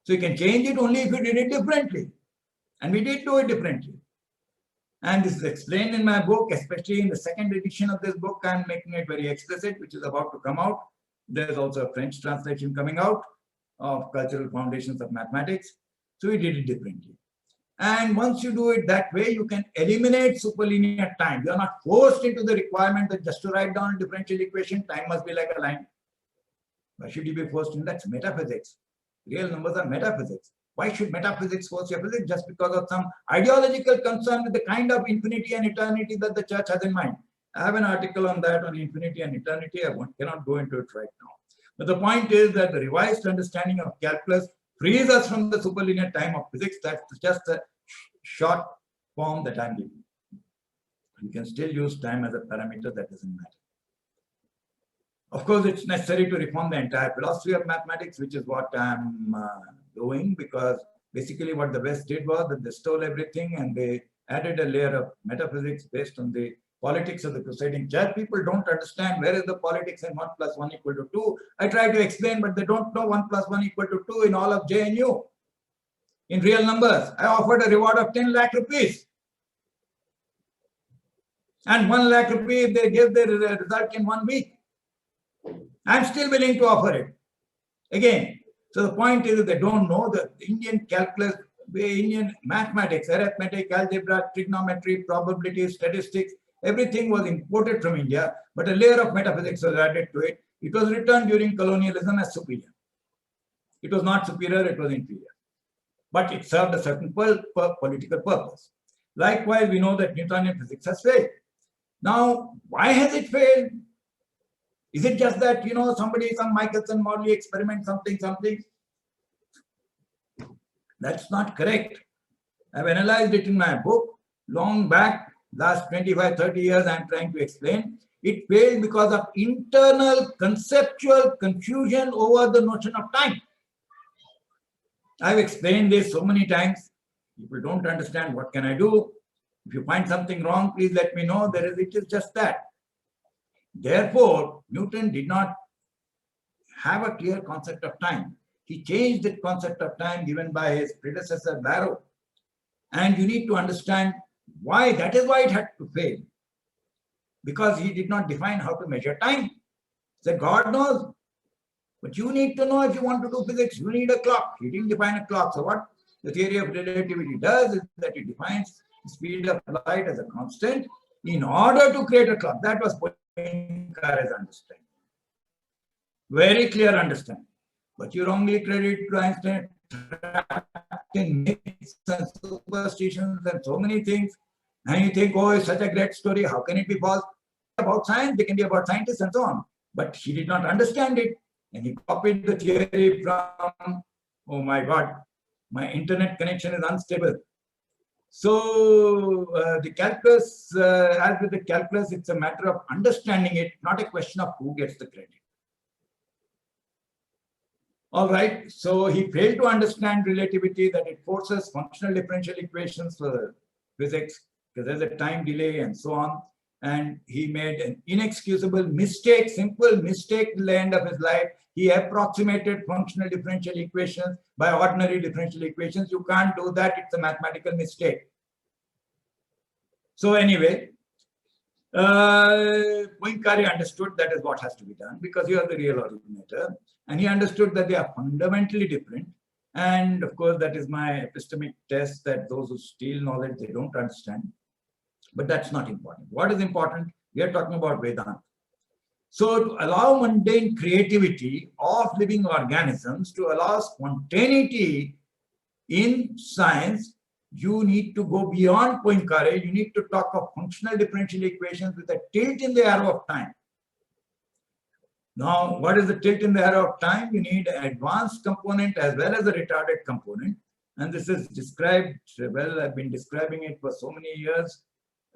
So you can change it only if you did it differently. And we did do it differently. And this is explained in my book, especially in the second edition of this book. I'm making it very explicit, which is about to come out. There's also a French translation coming out of Cultural Foundations of Mathematics. So we did it differently. And once you do it that way, you can eliminate superlinear time. You are not forced into the requirement that just to write down a differential equation, time must be like a line. Why should you be forced in? That's metaphysics. Real numbers are metaphysics. Why should metaphysics force your physics? Just because of some ideological concern with the kind of infinity and eternity that the church has in mind. I have an article on that, on infinity and eternity. I cannot go into it right now. But the point is that the revised understanding of calculus frees us from the superlinear time of physics. That's just a short form that I'm giving. You can still use time as a parameter, that doesn't matter. Of course, it's necessary to reform the entire philosophy of mathematics, which is what I'm doing, because basically what the West did was that they stole everything and they added a layer of metaphysics based on the politics of the crusading church. People don't understand where is the politics in 1 + 1 = 2. I try to explain, but they don't know 1 + 1 = 2 in all of JNU. In real numbers, I offered a reward of 10 lakh rupees. And 1 lakh rupees, they gave their result in 1 week. I'm still willing to offer it. Again, so the point is that they don't know the Indian calculus, the Indian mathematics, arithmetic, algebra, trigonometry, probability, statistics, everything was imported from India, but a layer of metaphysics was added to it. It was written during colonialism as superior. It was not superior, it was inferior. But it served a certain political purpose. Likewise, we know that Newtonian physics has failed. Now, why has it failed? Is it just that, some Michelson Morley experiment, something? That's not correct. I've analyzed it in my book long back, last 25, 30 years, I'm trying to explain. It failed because of internal conceptual confusion over the notion of time. I've explained this so many times. People don't understand, what can I do? If you find something wrong, please let me know. It is just that. Therefore, Newton did not have a clear concept of time. He changed the concept of time given by his predecessor, Barrow. And you need to understand why. That is why it had to fail. Because he did not define how to measure time. So God knows. But you need to know, if you want to do physics, you need a clock. He didn't define a clock. So what the theory of relativity does is that it defines the speed of light as a constant in order to create a clock. That was Poincaré's understanding. Very clear understanding. But you wrongly credit to Einstein in myths and superstitions and so many things. And you think, oh, it's such a great story. How can it be false? About science, they can be about scientists and so on. But he did not understand it. And he copied the theory from, oh my God, my internet connection is unstable. So the calculus, as with the calculus, it's a matter of understanding it, not a question of who gets the credit. All right, so he failed to understand relativity, that it forces functional differential equations for physics, because there's a time delay and so on. And he made an inexcusable mistake, simple mistake till the end of his life. He approximated functional differential equations by ordinary differential equations. You can't do that. It's a mathematical mistake. So anyway, Poincaré understood that is what has to be done, because he was the real originator. And he understood that they are fundamentally different. And of course, that is my epistemic test, that those who steal knowledge, they don't understand. But that's not important. What is important? We are talking about Vedanta. So to allow mundane creativity of living organisms, to allow spontaneity in science, you need to go beyond Poincaré. You need to talk of functional differential equations with a tilt in the arrow of time. Now, what is the tilt in the arrow of time? You need an advanced component as well as a retarded component. And this is described, well, I've been describing it for so many years.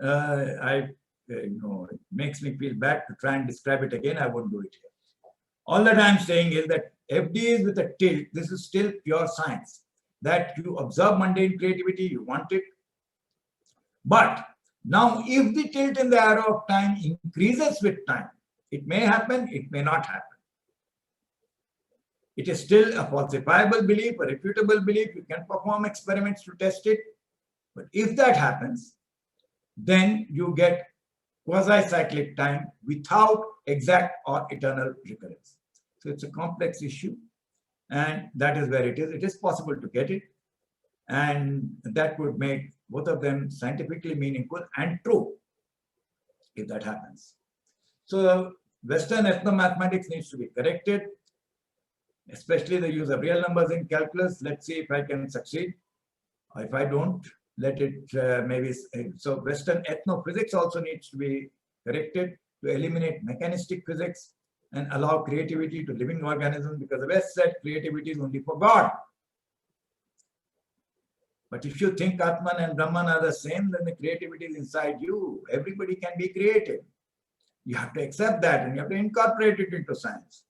It makes me feel bad to try and describe it again. I won't do it here. All that I'm saying is that FD is with a tilt. This is still pure science. That you observe mundane creativity, you want it. But now, if the tilt in the arrow of time increases with time, it may happen, it may not happen. It is still a falsifiable belief, a refutable belief. You can perform experiments to test it. But if that happens, then you get quasi-cyclic time without exact or eternal recurrence. So it's a complex issue, and that is where it is. It is possible to get it, and that would make both of them scientifically meaningful and true if that happens. So Western ethnomathematics needs to be corrected, especially the use of real numbers in calculus. Let's see if I can succeed. If I don't, let it maybe. So Western ethnophysics also needs to be corrected to eliminate mechanistic physics and allow creativity to living organisms, because the West said creativity is only for God. But if you think Atman and Brahman are the same, then the creativity is inside you. Everybody can be creative. You have to accept that and you have to incorporate it into science.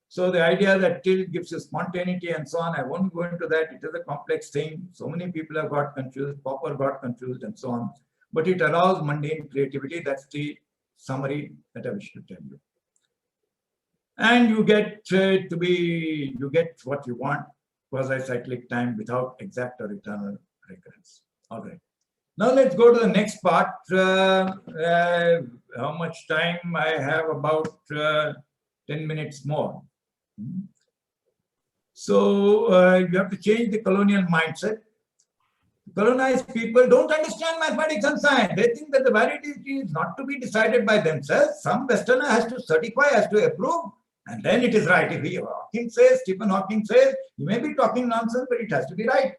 So the idea that till gives you spontaneity and so on, I won't go into that. It is a complex thing. So many people have got confused, Popper got confused and so on. But it allows mundane creativity. That's the summary that I wish to tell you. And you get you get what you want, quasi-cyclic time without exact or eternal recurrence. All right. Now let's go to the next part. How much time I have? About 10 minutes more. So you have to change the colonial mindset. Colonized people don't understand mathematics and science. They think that the validity is not to be decided by themselves. Some Westerner has to certify, has to approve, and then it is right. If Hawking says, Stephen Hawking says, you may be talking nonsense, but it has to be right.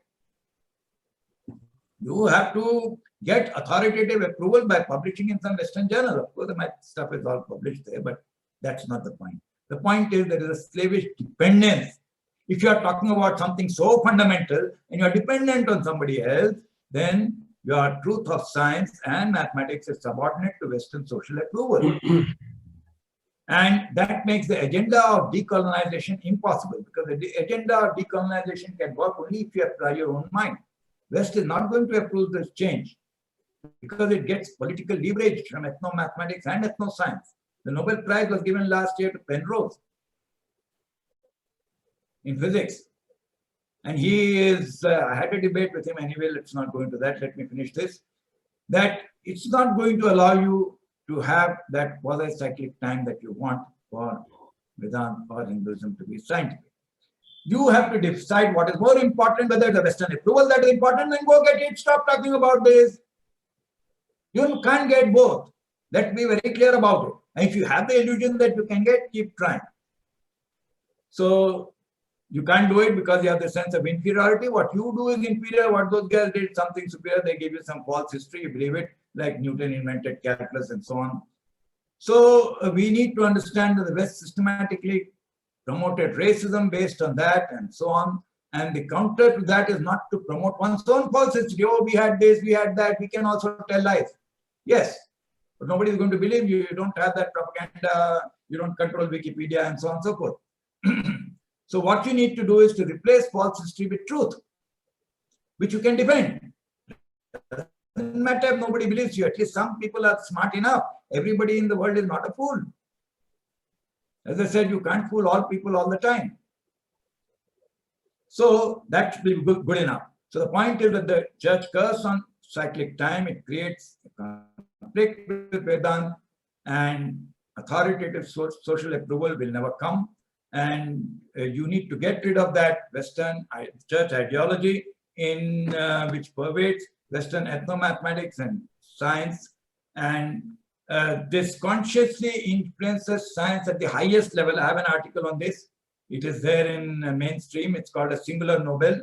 You have to get authoritative approval by publishing in some Western journal. Of course, the math stuff is all published there, but that's not the point. The point is there is a slavish dependence. If you are talking about something so fundamental and you are dependent on somebody else, then your truth of science and mathematics is subordinate to Western social approval. And that makes the agenda of decolonization impossible, because the agenda of decolonization can work only if you apply your own mind. West is not going to approve this change because it gets political leverage from ethnomathematics and ethnoscience. The Nobel Prize was given last year to Penrose in physics. And he is, I had a debate with him anyway, let's not go into that, let me finish this, that it's not going to allow you to have that quasi-cyclic time that you want for Vedanta or Hinduism to be scientific. You have to decide what is more important, whether the Western approval that is important, then go get it, stop talking about this. You can't get both. Let's be very clear about it. And if you have the illusion that you can get, keep trying. So you can't do it because you have the sense of inferiority. What you do is inferior. What those guys did, something superior. They gave you some false history. You believe it, like Newton invented calculus and so on. So we need to understand that the West systematically promoted racism based on that and so on. And the counter to that is not to promote one's own false history. Oh, we had this, we had that. We can also tell lies. Yes, but nobody is going to believe you. You don't have that propaganda. You don't control Wikipedia and so on and so forth. So what you need to do is to replace false history with truth, which you can defend. Doesn't matter if nobody believes you. At least some people are smart enough. Everybody in the world is not a fool. As I said, you can't fool all people all the time. So that should be good enough. So the point is that the church curse on cyclic time, it creates a conflict with Vedanta, and authoritative social approval will never come. And you need to get rid of that Western church ideology in which pervades Western ethnomathematics and science, and this consciously influences science at the highest level. I have an article on this. It is there in mainstream. It's called A Singular Nobel,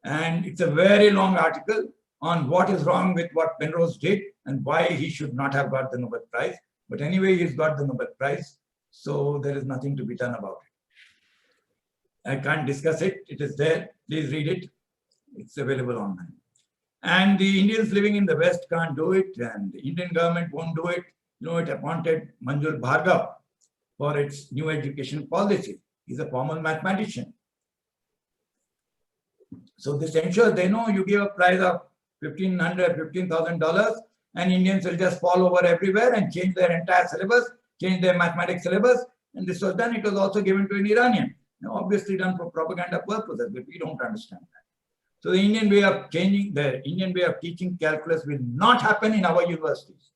and it's a very long article on what is wrong with what Penrose did and why he should not have got the Nobel Prize. But anyway, he's got the Nobel Prize, so there is nothing to be done about it. I can't discuss it. It is there. Please read it. It's available online. And the Indians living in the West can't do it, and the Indian government won't do it. You know, it appointed Manjul Bhargava for its new education policy. He's a formal mathematician. So this ensures they know you give a prize of $1,500, and Indians will just fall over everywhere and change their entire syllabus, change their mathematics syllabus. And this was done. It was also given to an Iranian. obviously done for propaganda purposes, but we don't understand that. So the Indian way of changing, the Indian way of teaching calculus will not happen in our universities.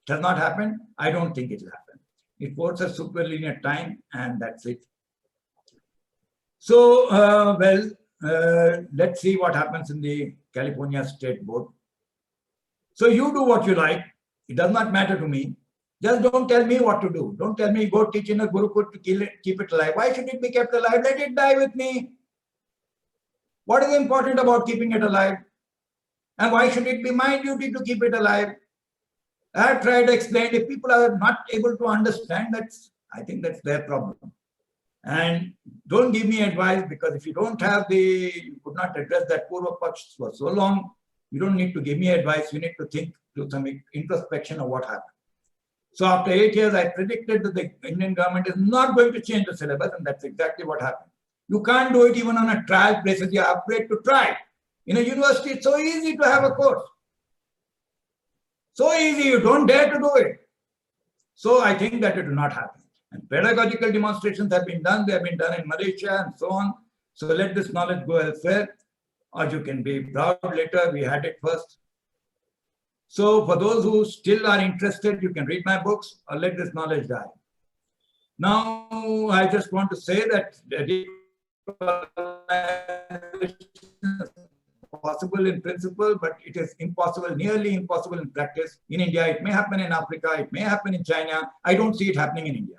It has not happened. I don't think it will happen. It forces superlinear time, and that's it. So, let's see what happens in the California State Board. So you do what you like. It does not matter to me. Just don't tell me what to do. Don't tell me go teach in a Gurukul to keep it alive. Why should it be kept alive? Let it die with me. What is important about keeping it alive? And why should it be my duty to keep it alive? I have tried to explain. If people are not able to understand, I think that's their problem. And don't give me advice, because if you don't have you could not address that Purva Paksh for so long, you don't need to give me advice. You need to think, do some introspection of what happened. So after 8 years, I predicted that the Indian government is not going to change the syllabus, and that's exactly what happened. You can't do it even on a trial basis. You're afraid to try. In a university, it's so easy to have a course. So easy, you don't dare to do it. So I think that it will not happen. And pedagogical demonstrations have been done. They have been done in Malaysia and so on. So let this knowledge go elsewhere, or you can be proud later. We had it first. So for those who still are interested, you can read my books or let this knowledge die. Now, I just want to say that possible in principle, but it is impossible, nearly impossible in practice. In India, it may happen in Africa, it may happen in China. I don't see it happening in India.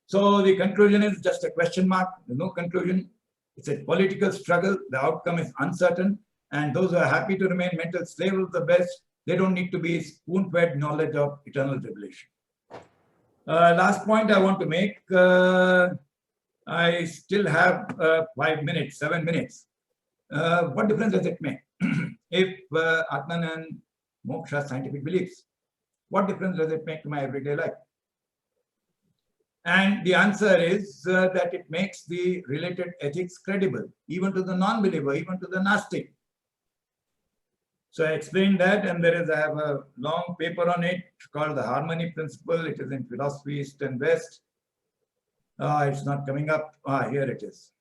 So the conclusion is just a question mark. There's no conclusion. It's a political struggle. The outcome is uncertain. And those who are happy to remain mental slaves of the best, they don't need to be spoon-fed knowledge of eternal revelation. Last point I want to make. I still have 5 minutes, 7 minutes. What difference does it make if Atman and Moksha are scientific beliefs? What difference does it make to my everyday life? And the answer is that it makes the related ethics credible, even to the non-believer, even to the Gnostic. So I explained that, and I have a long paper on it called the Harmony Principle. It is in Philosophy East and West. It's not coming up. Here it is.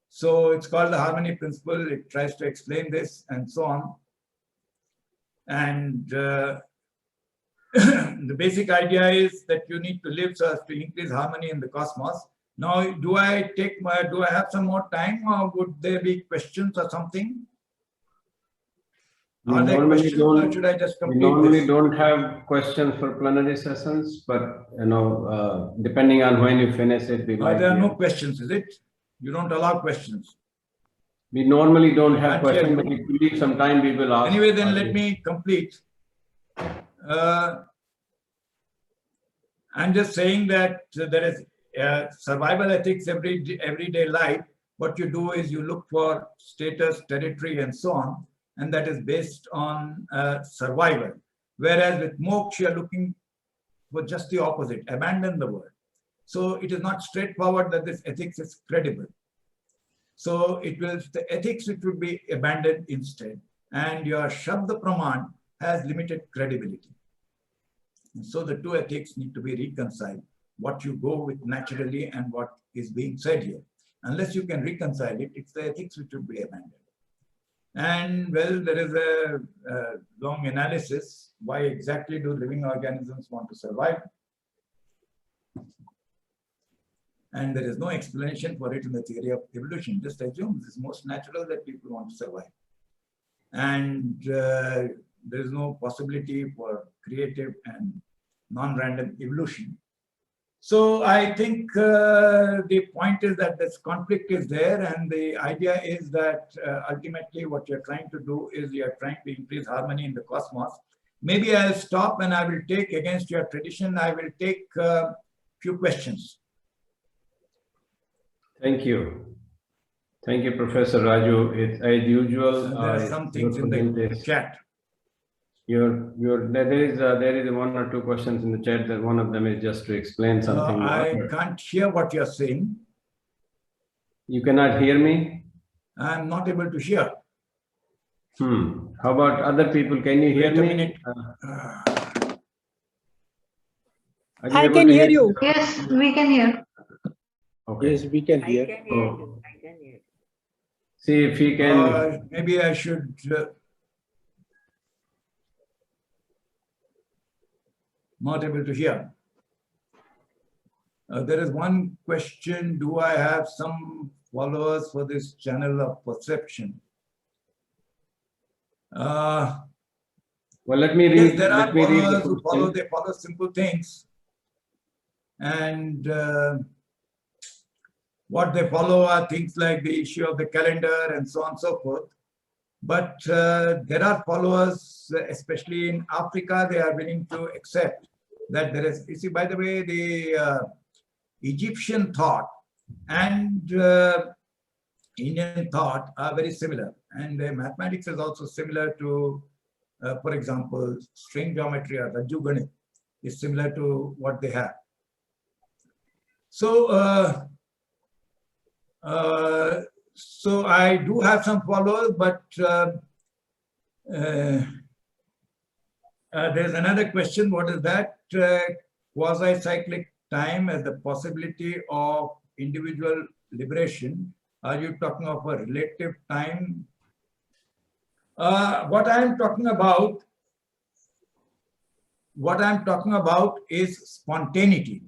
So it's called the Harmony Principle. It tries to explain this and so on. And the basic idea is that you need to live so as to increase harmony in the cosmos. Now, do I have some more time, or would there be questions or something? Are there questions, or should I just complete We normally this? don't have questions for plenary sessions, but depending on when you finish it, we might. There are no questions, is it? You don't allow questions. We normally don't have questions, but if we leave some time, we will ask. Anyway, then let me complete. I'm just saying that there is survival ethics, everyday life. What you do is you look for status, territory, and so on, and that is based on survival. Whereas with moksha, you're looking for just the opposite, abandon the world. So it is not straightforward that this ethics is credible. So it will, the ethics which would be abandoned instead, and your Shabda Praman has limited credibility. And so the two ethics need to be reconciled, what you go with naturally and what is being said here. Unless you can reconcile it, it's the ethics which would be abandoned. And well, there is a long analysis. Why exactly do living organisms want to survive? And there is no explanation for it in the theory of evolution. Just assume this is most natural that people want to survive. And there is no possibility for creative and non-random evolution. So I think the point is that this conflict is there, and the idea is that ultimately what you're trying to do is you're trying to increase harmony in the cosmos. Maybe I'll stop and I will take, against your tradition, I will take a few questions. Thank you. Thank you, Professor Raju. It's as usual. There are some things in the chat. There is one or two questions in the chat. That one of them is just to explain something. I can't hear what you're saying. You cannot hear me? I'm not able to hear. How about other people? Can you hear me? I can hear you. Yes, we can hear. Okay. Yes, we can I hear. can hear you. I can hear you. See if he can. Maybe I should. Not able to hear. There is one question. Do I have some followers for this channel of perception? Well, let me Yes, read. there are Let me read the followers who question. they follow simple things. And what they follow are things like the issue of the calendar and so on and so forth. But there are followers, especially in Africa, they are willing to accept that there is, you see, by the way, the Egyptian thought and Indian thought are very similar. And mathematics is also similar to, for example, string geometry or Raju Ganit is similar to what they have. So, so I do have some followers, but there's another question. What is that? Quasi-cyclic time as the possibility of individual liberation. Are you talking of a relative time? What I'm talking about is spontaneity.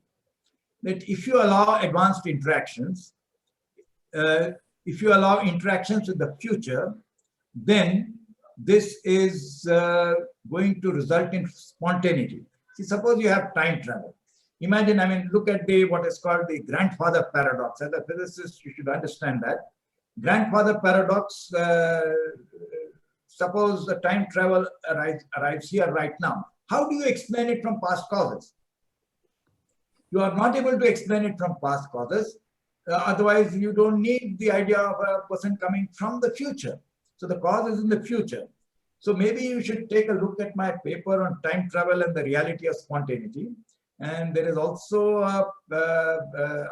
That if you allow advanced interactions, if you allow interactions with the future, then this is going to result in spontaneity. See, suppose you have time travel. Imagine, I mean, look at what is called the grandfather paradox. As a physicist, you should understand that. Grandfather paradox, suppose the time travel arrives here right now. How do you explain it from past causes? You are not able to explain it from past causes. Otherwise, you don't need the idea of a person coming from the future. So the cause is in the future. So maybe you should take a look at my paper on time travel and the reality of spontaneity. And there is also an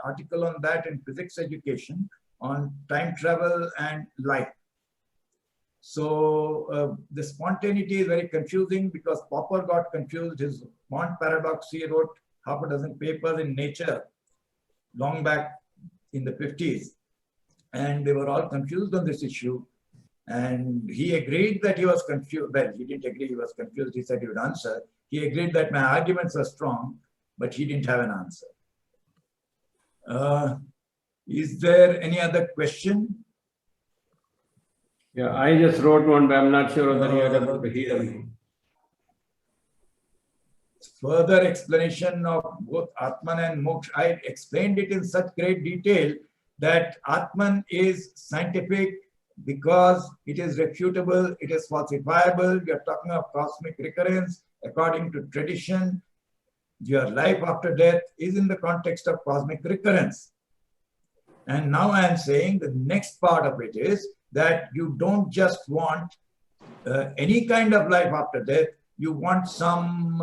article on that in physics education on time travel and light. So the spontaneity is very confusing because Popper got confused. His Mont paradox, he wrote half a dozen papers in Nature long back in the 50s. And they were all confused on this issue. And he agreed that he was confused. Well, he didn't agree he was confused. He said he would answer. He agreed that my arguments were strong, but he didn't have an answer. Is there any other question? Yeah, I just wrote one, but I'm not sure whether you're able to hear me. Further explanation of both Atman and Moksha. I explained it in such great detail that Atman is scientific because it is refutable, it is falsifiable. We are talking of cosmic recurrence. According to tradition, your life after death is in the context of cosmic recurrence. And now I am saying the next part of it is that you don't just want any kind of life after death. You want some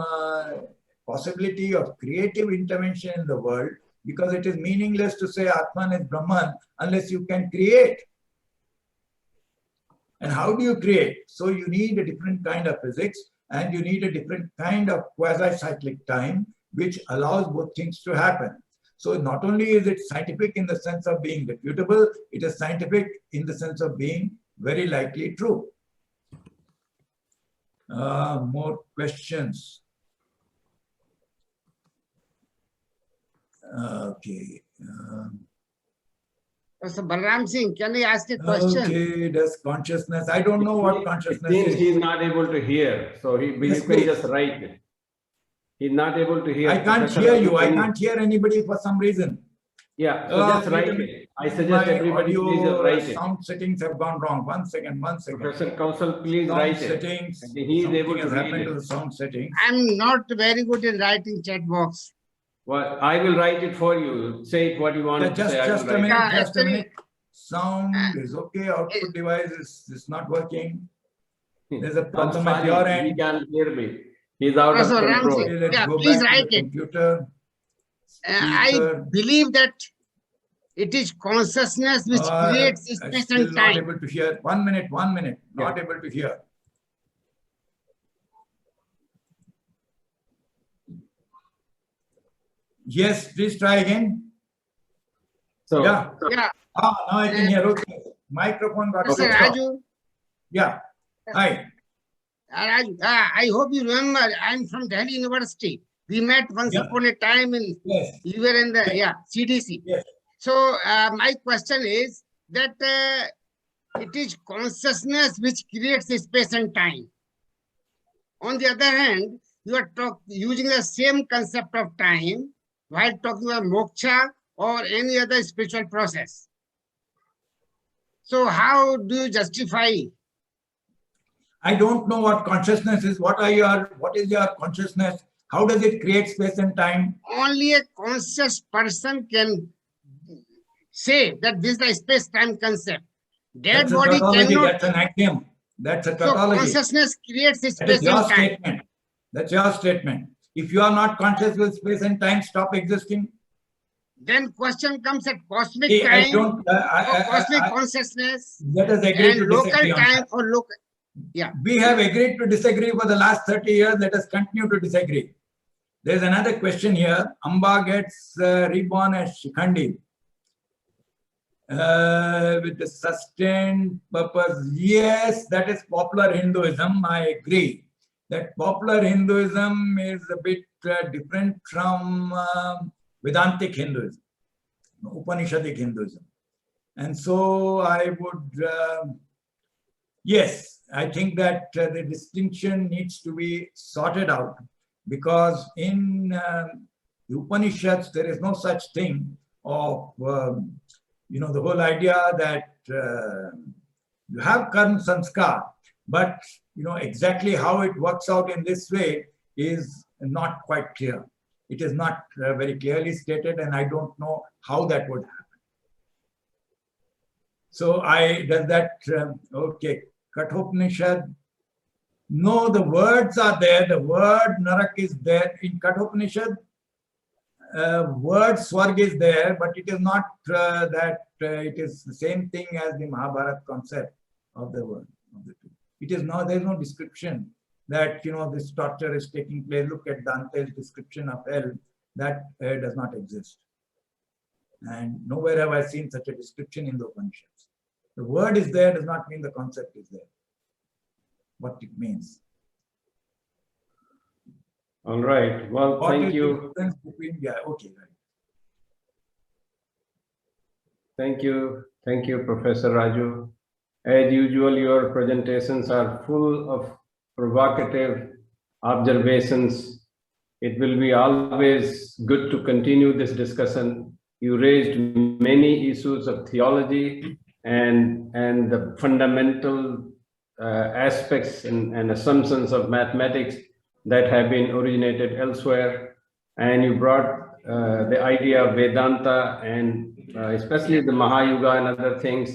possibility of creative intervention in the world, because it is meaningless to say Atman is Brahman unless you can create. And how do you create? So you need a different kind of physics and you need a different kind of quasi-cyclic time, which allows both things to happen. So not only is it scientific in the sense of being refutable, it is scientific in the sense of being very likely true. More questions. Okay. So Balram Singh, can I ask a question? Okay, does consciousness, I don't know what consciousness It seems is. he's not able to hear, so you Yes, can just please. write it. He's not able to hear. I can't Professor hear you. I Ravi, can't hear anybody for some reason. Yeah, so just write it. I suggest everybody please just write it. Sound settings have gone wrong. One second. Professor Kaushal, please Sound write it. settings. And he is able Something to has read happened to it. the sound settings. I'm not very good in writing chat box. Well, I will write it for you. Say it what you want to say. I will Just a write minute. it. Just a actually- minute. Sound is okay. Output device is not working. There's a problem at your He end. can't hear me. He's out of Professor Ram control. Singh, Okay, let's yeah, go please back to write the it. computer. I Speaker. believe that it is consciousness which creates I'm space still and not time. able to hear. 1 minute. Not able to hear. Yes, please try again. So, Yeah. Yeah. Now I can hear. Okay. Microphone got Mr. switched off. Raju, Yeah. Hi. Raju, I hope you remember, I'm from Delhi University. We met once Yeah. upon a time in, Yes. you were in the, CDC. Yes. So my question is that it is consciousness which creates space and time. On the other hand, you are using the same concept of time while talking about moksha or any other spiritual process. So how do you justify? I don't know what consciousness is. What is your consciousness? How does it create space and time? Only a conscious person can say that this is the space-time concept. Dead That's a body tautology. cannot. That's an axiom. That's a So tautology. consciousness creates That space is your and time. statement. That's your statement. If you are not conscious, will space and time stop existing? Then question comes at cosmic Hey, I time don't. or cosmic consciousness Let us agree and to local disagree on time that. or local. Yeah. We have agreed to disagree for the last 30 years. Let us continue to disagree. There's another question here. Amba gets reborn as Shikhandi with the sustained purpose. Yes, that is popular Hinduism. I agree that popular Hinduism is a bit different from Vedantic Hinduism, Upanishadic Hinduism. And so I would, yes, I think that the distinction needs to be sorted out, because in the Upanishads, there is no such thing of, the whole idea that you have karma sanskar, but, exactly how it works out in this way is not quite clear. It is not very clearly stated, and I don't know how that would happen. So does that, okay, Kathopanishad. No, the words are there. The word Narak is there in Kathopanishad. Word Swarg is there, but it is not that it is the same thing as the Mahabharata concept of the word of the two. It is no, there is no description that this torture is taking place. Look at Dante's description of hell. That does not exist. And nowhere have I seen such a description in the Upanishads. The word is there does not mean the concept is there. What it means. all right. Well, What thank is you. the difference between, yeah, okay, right. Thank you. Thank you, Professor Raju. As usual, your presentations are full of provocative observations. It will be always good to continue this discussion. You raised many issues of theology and the fundamental aspects and assumptions of mathematics that have been originated elsewhere. And you brought the idea of Vedanta and especially the Mahayuga and other things.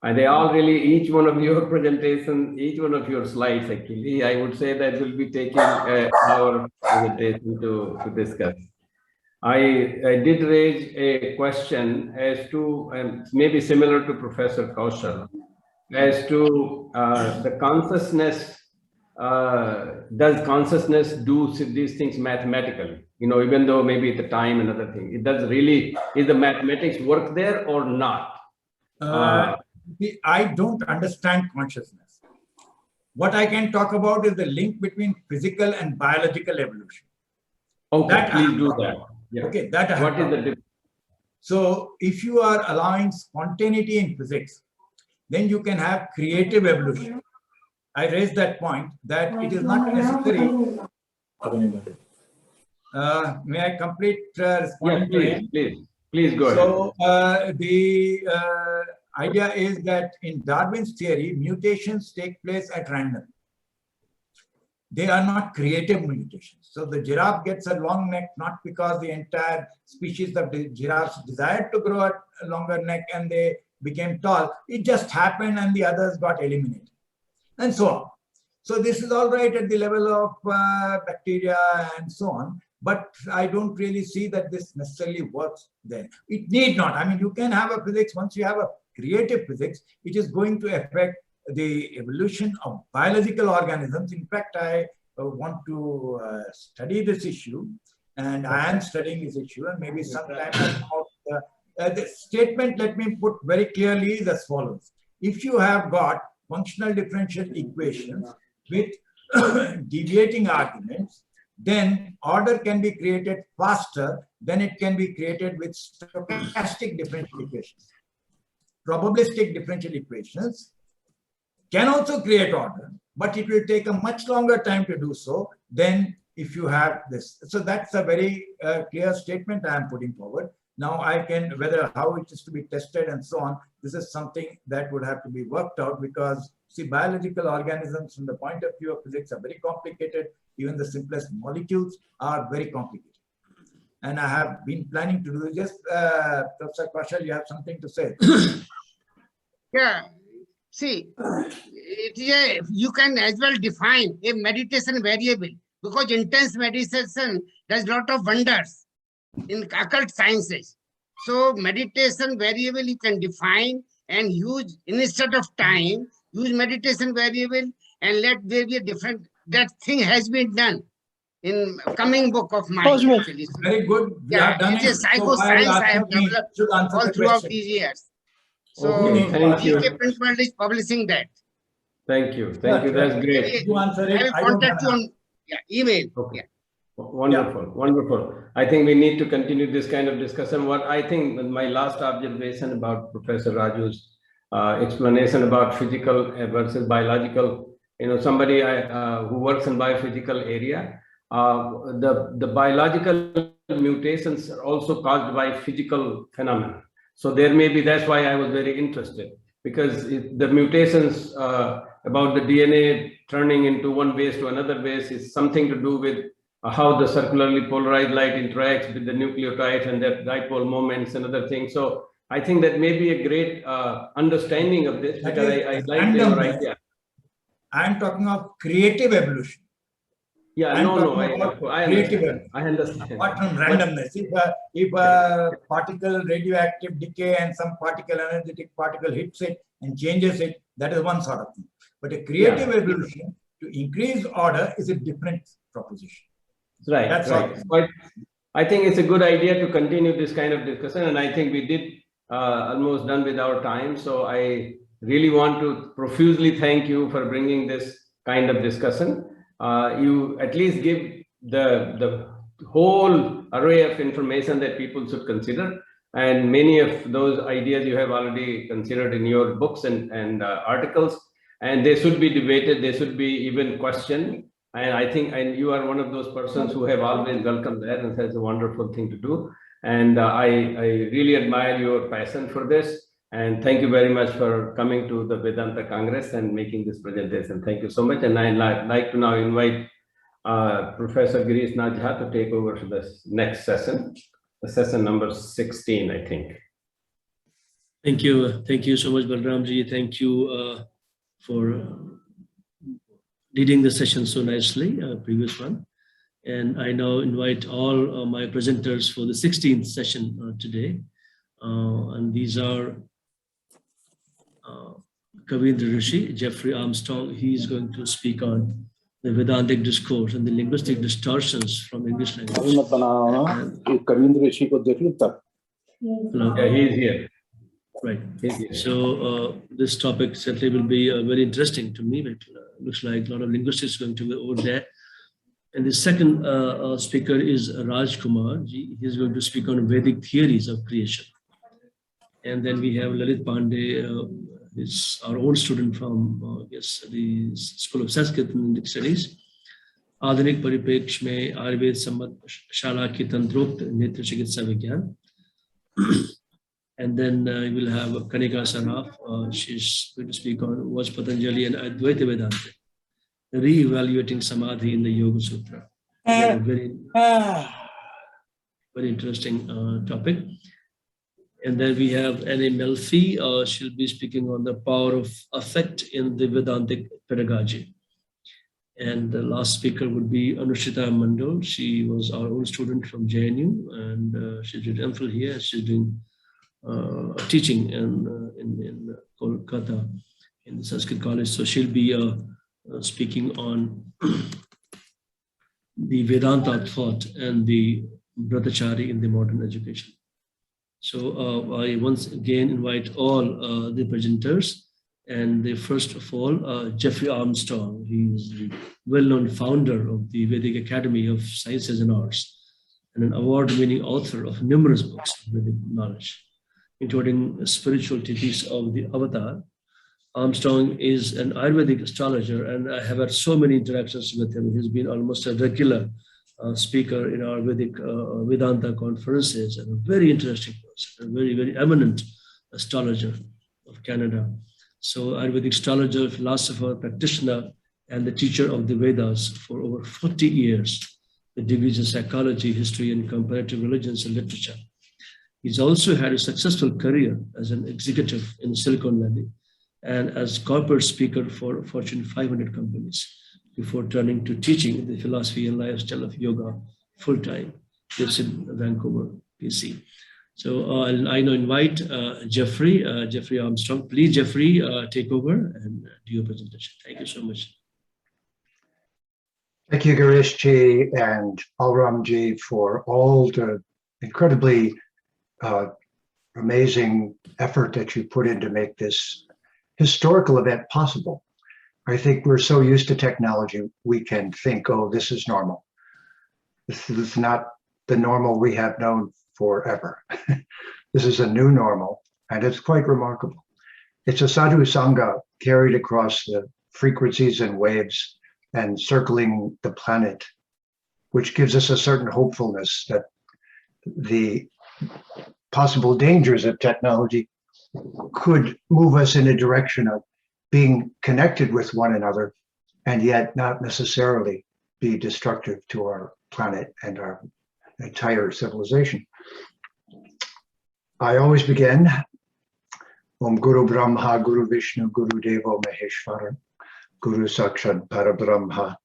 And they all really, each one of your presentation, each one of your slides, actually, I would say that will be taking our presentation to discuss. I did raise a question as to, maybe similar to Professor Kaushal, as to the consciousness. Does consciousness do these things mathematically? Even though maybe the time and other thing, it does really, is the mathematics work there or not? I don't understand consciousness. What I can talk about is the link between physical and biological evolution. Okay, please do that. Yeah. Okay, that I have. What is the difference? So if you are allowing spontaneity in physics, then you can have creative evolution. I raised that point that it is not necessary. May I complete responding to him? Please go ahead. So the idea is that in Darwin's theory, mutations take place at random. They are not creative mutations. So the giraffe gets a long neck not because the entire species of the giraffes desired to grow a longer neck and they became tall. It just happened and the others got eliminated, and so on. So this is all right at the level of bacteria and so on, but I don't really see that this necessarily works there. It need not. I mean, you can have a physics, once you have a creative physics, it is going to affect the evolution of biological organisms. In fact, I want to study this issue, and I am studying this issue, and maybe sometime I'll come out The statement, let me put very clearly, is as follows. If you have got functional differential equations with deviating arguments, then order can be created faster than it can be created with stochastic differential equations. Probabilistic differential equations can also create order, but it will take a much longer time to do so than if you have this. So that's a very clear statement I am putting forward. Now I can, whether how it is to be tested and so on, this is something that would have to be worked out, because see, biological organisms from the point of view of physics are very complicated. Even the simplest molecules are very complicated. And I have been planning to do this. Professor Kaushal, you have something to say? Yeah, see, you can as well define a meditation variable, because intense meditation does lot of wonders in occult sciences. So meditation variable you can define and use, instead of time, use meditation variable and let there be a different, that thing has been done in coming book of mine. Actually. So, very good. We have done it is it. So why are you psychoscience I asking have me developed to answer all the throughout question? these years. So Okay, thank you. DK Print World is publishing that. Thank you. Thank you. That's great. You answer I it. will I don't contact have you an on email. Okay. Yeah. Wonderful, wonderful. I think we need to continue this kind of discussion. What I think, my last observation about Professor Raju's explanation about physical versus biological, somebody who works in biophysical area, the biological mutations are also caused by physical phenomena. So there may be, that's why I was very interested, because the mutations about the DNA turning into one base to another base is something to do with how the circularly polarized light interacts with the nucleotides and their dipole moments and other things. So I think that may be a great understanding of this, because I like your idea. I'm talking of creative evolution. Yeah, I'm no, I understand. I understand. Apart from But randomness, if a particle radioactive decay and some particle energetic particle hits it and changes it, that is one sort of thing. But a creative evolution to increase order is a different proposition. Right, That's right. all. But I think it's a good idea to continue this kind of discussion, and I think we did almost done with our time. So I really want to profusely thank you for bringing this kind of discussion. You at least give the whole array of information that people should consider, and many of those ideas you have already considered in your books and articles, and they should be debated, they should be even questioned. And I think you are one of those persons who have always welcomed that, and that's a wonderful thing to do. And I really admire your passion for this. And thank you very much for coming to the Vedanta Congress and making this presentation. Thank you so much. And I'd like to now invite Professor Girish Najha to take over to this next session, the session number 16, I think. Thank you. Thank you so much, Balramji. Thank you for leading the session so nicely, previous one. And I now invite all my presenters for the 16th session today. And these are Kavindra Rishi, Jeffrey Armstrong. He's going to speak on the Vedantic discourse and the linguistic distortions from English language. Kavindra Rishi ko dekh lo tab. Hello. Yeah, he's here. Right. He's here. So this topic certainly will be very interesting to me, but looks like a lot of linguistics going to be over there. And the second speaker is Raj Kumar. He's going to speak on Vedic theories of creation. And then we have Lalit Pandey, is our own student from the School of Sanskrit and Indic Studies. आधुनिक परिप्रेक्ष्य में आयुर्वेद सम्मत शाला की तंत्रोक्त नेत्र चिकित्सा विज्ञान. And then you will have Kanika Saraf. She's going to speak on was Patanjali and Advaita Vedanta, re-evaluating Samadhi in the Yoga Sutra. Again, a very interesting topic. And then we have Annie Melfi. She'll be speaking on the power of affect in the Vedantic pedagogy. And the last speaker would be Anushita Mandal. She was our own student from JNU, and she did MPhil here. She's doing teaching in Kolkata in the Sanskrit College. So she'll be speaking on the Vedanta thought and the Brahmachari in the modern education. So I once again invite all the presenters. And the first of all, Jeffrey Armstrong. He is the well-known founder of the Vedic Academy of Sciences and Arts and an award-winning author of numerous books of Vedic knowledge, including spiritual treatises of the Avatar. Armstrong is an Ayurvedic astrologer, and I have had so many interactions with him. He's been almost a regular speaker in our Vedic Vedanta conferences, and a very interesting person, a very, very eminent astrologer of Canada. So Ayurvedic astrologer, philosopher, practitioner, and the teacher of the Vedas for over 40 years, with degrees in psychology, history, and comparative religions and literature. He's also had a successful career as an executive in Silicon Valley and as corporate speaker for Fortune 500 companies before turning to teaching the philosophy and lifestyle of yoga full-time. Lives in Vancouver, BC. So I now invite Jeffrey Armstrong. Please, Jeffrey, take over and do your presentation. Thank you so much. Thank you, Girishji and Alramji, for all the incredibly amazing effort that you put in to make this historical event possible. I think we're so used to technology, we can think, oh, this is normal. This is not the normal we have known forever. This is a new normal, and it's quite remarkable. It's a sadhu sangha carried across the frequencies and waves and circling the planet, which gives us a certain hopefulness that the possible dangers of technology could move us in a direction of being connected with one another and yet not necessarily be destructive to our planet and our entire civilization. I always begin, Om Guru Brahma, Guru Vishnu, Guru Devo Maheshwara, Guru Sakshat Parabrahma,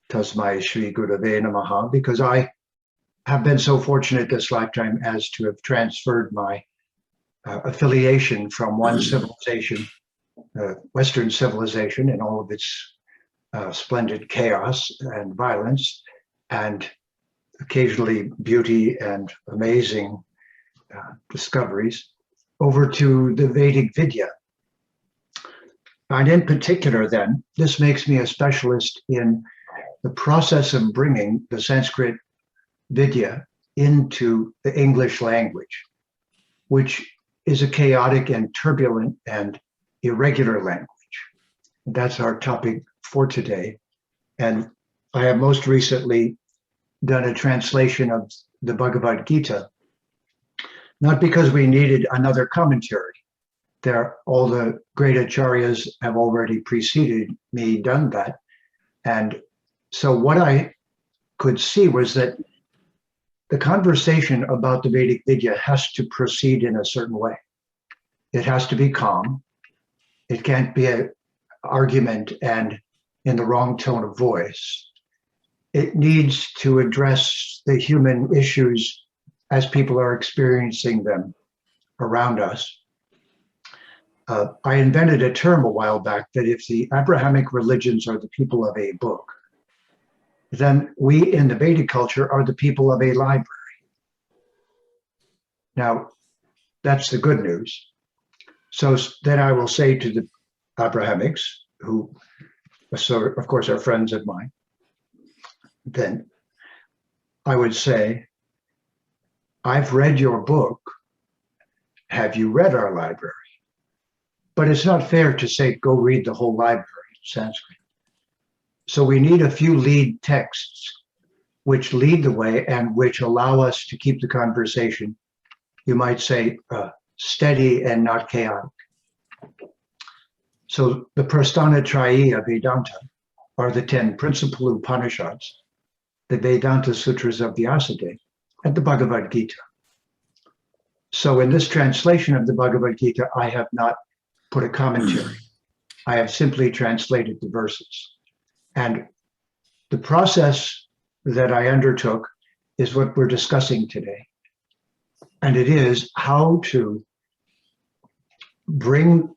Tasmai Shri Gurave Namaha, because I have been so fortunate this lifetime as to have transferred my affiliation from one civilization, Western civilization, and all of its splendid chaos and violence, and occasionally beauty and amazing discoveries, over to the Vedic Vidya. And in particular, then, this makes me a specialist in the process of bringing the Sanskrit Vidya into the English language, which is a chaotic and turbulent and irregular language. That's our topic for today. And I have most recently done a translation of the Bhagavad Gita, not because we needed another commentary. All the great acharyas have already preceded me done that. And so what I could see was that the conversation about the Vedic Vidya has to proceed in a certain way. It has to be calm. It can't be an argument and in the wrong tone of voice. It needs to address the human issues as people are experiencing them around us. I invented a term a while back that if the Abrahamic religions are the people of a book, then we in the Vedic culture are the people of a library. Now, that's the good news. So then I will say to the Abrahamics, who of course are friends of mine, then I would say, I've read your book. Have you read our library? But it's not fair to say, go read the whole library in Sanskrit. So we need a few lead texts which lead the way and which allow us to keep the conversation, you might say, steady and not chaotic. So the Prasthana Traya Vedanta are the 10 principal Upanishads, the Vedanta Sutras of the Vyasadeva, and the Bhagavad Gita. So in this translation of the Bhagavad Gita, I have not put a commentary. I have simply translated the verses. And the process that I undertook is what we're discussing today. And it is how to bring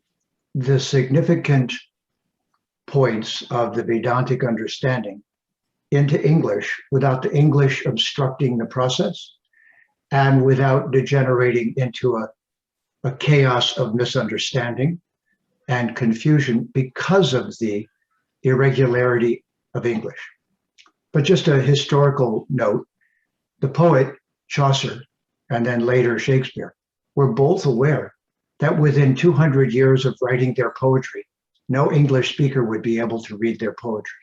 the significant points of the Vedantic understanding into English without the English obstructing the process and without degenerating into a chaos of misunderstanding and confusion because of the irregularity of English. But just a historical note, the poet Chaucer and then later Shakespeare were both aware that within 200 years of writing their poetry, no English speaker would be able to read their poetry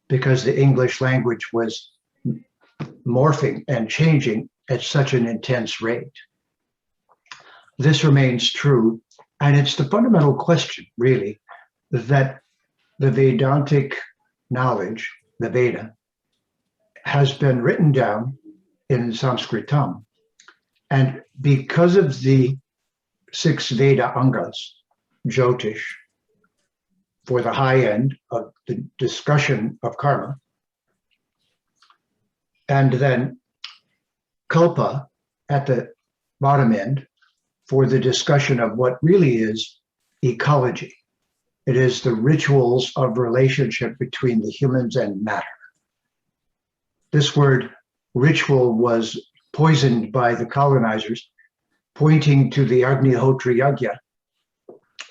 because the English language was morphing and changing at such an intense rate. This remains true, and it's the fundamental question, really, that the Vedantic knowledge, the Veda, has been written down in Sanskritam. And because of the 6 Veda Angas, Jyotish, for the high end of the discussion of karma, and then Kalpa at the bottom end for the discussion of what really is ecology. It is the rituals of relationship between the humans and matter. This word ritual was poisoned by the colonizers, pointing to the Agnihotra Yagya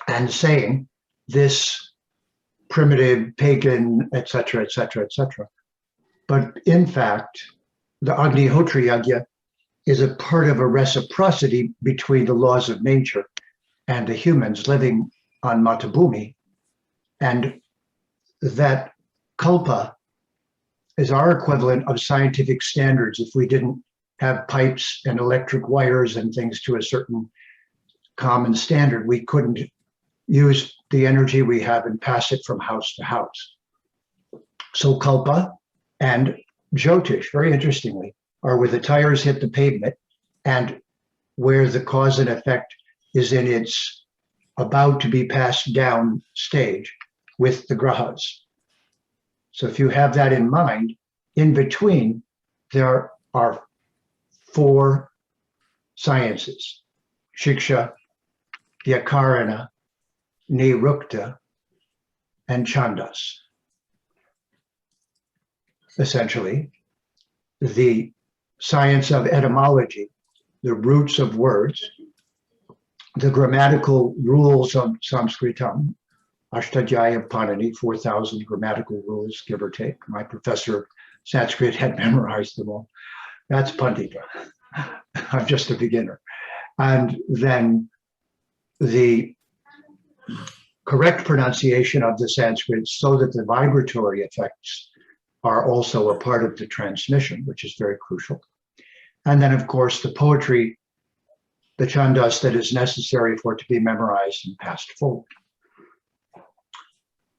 and saying this primitive, pagan, etc., etc., etc. But in fact, the Agnihotra Yagya is a part of a reciprocity between the laws of nature and the humans living on Matabhumi, and that kalpa is our equivalent of scientific standards. If we didn't have pipes and electric wires and things to a certain common standard, we couldn't use the energy we have and pass it from house to house. So kalpa and Jyotish, very interestingly, are where the tires hit the pavement and where the cause and effect is in its about to be passed down stage with the grahas. So if you have that in mind, in between, there are 4 sciences: Shiksha, Vyakarana, Nirukta, and Chandas. Essentially, the science of etymology, the roots of words, the grammatical rules of Sanskritam, Ashtadhyaya Panini, 4,000 grammatical rules, give or take. My professor of Sanskrit had memorized them all. That's Pandita. I'm just a beginner. And then the correct pronunciation of the Sanskrit so that the vibratory effects are also a part of the transmission, which is very crucial. And then, of course, the poetry, the chandas that is necessary for it to be memorized and passed forward.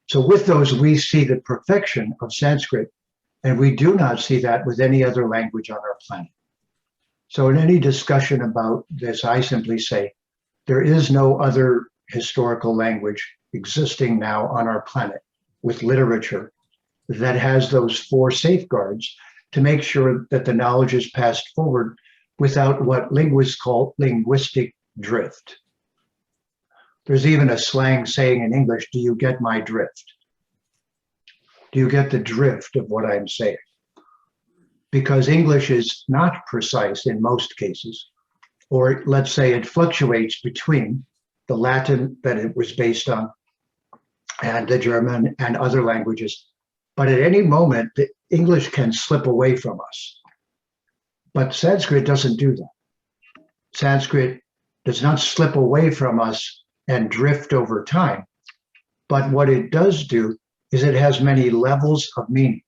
So with those, we see the perfection of Sanskrit, and we do not see that with any other language on our planet. So in any discussion about this, I simply say, there is no other historical language existing now on our planet with literature that has those 4 safeguards to make sure that the knowledge is passed forward without what linguists call linguistic drift. There's even a slang saying in English, do you get my drift? Do you get the drift of what I'm saying? Because English is not precise in most cases, or let's say it fluctuates between the Latin that it was based on and the German and other languages. But at any moment, the English can slip away from us. But Sanskrit doesn't do that. Sanskrit does not slip away from us and drift over time. But what it does do is it has many levels of meaning.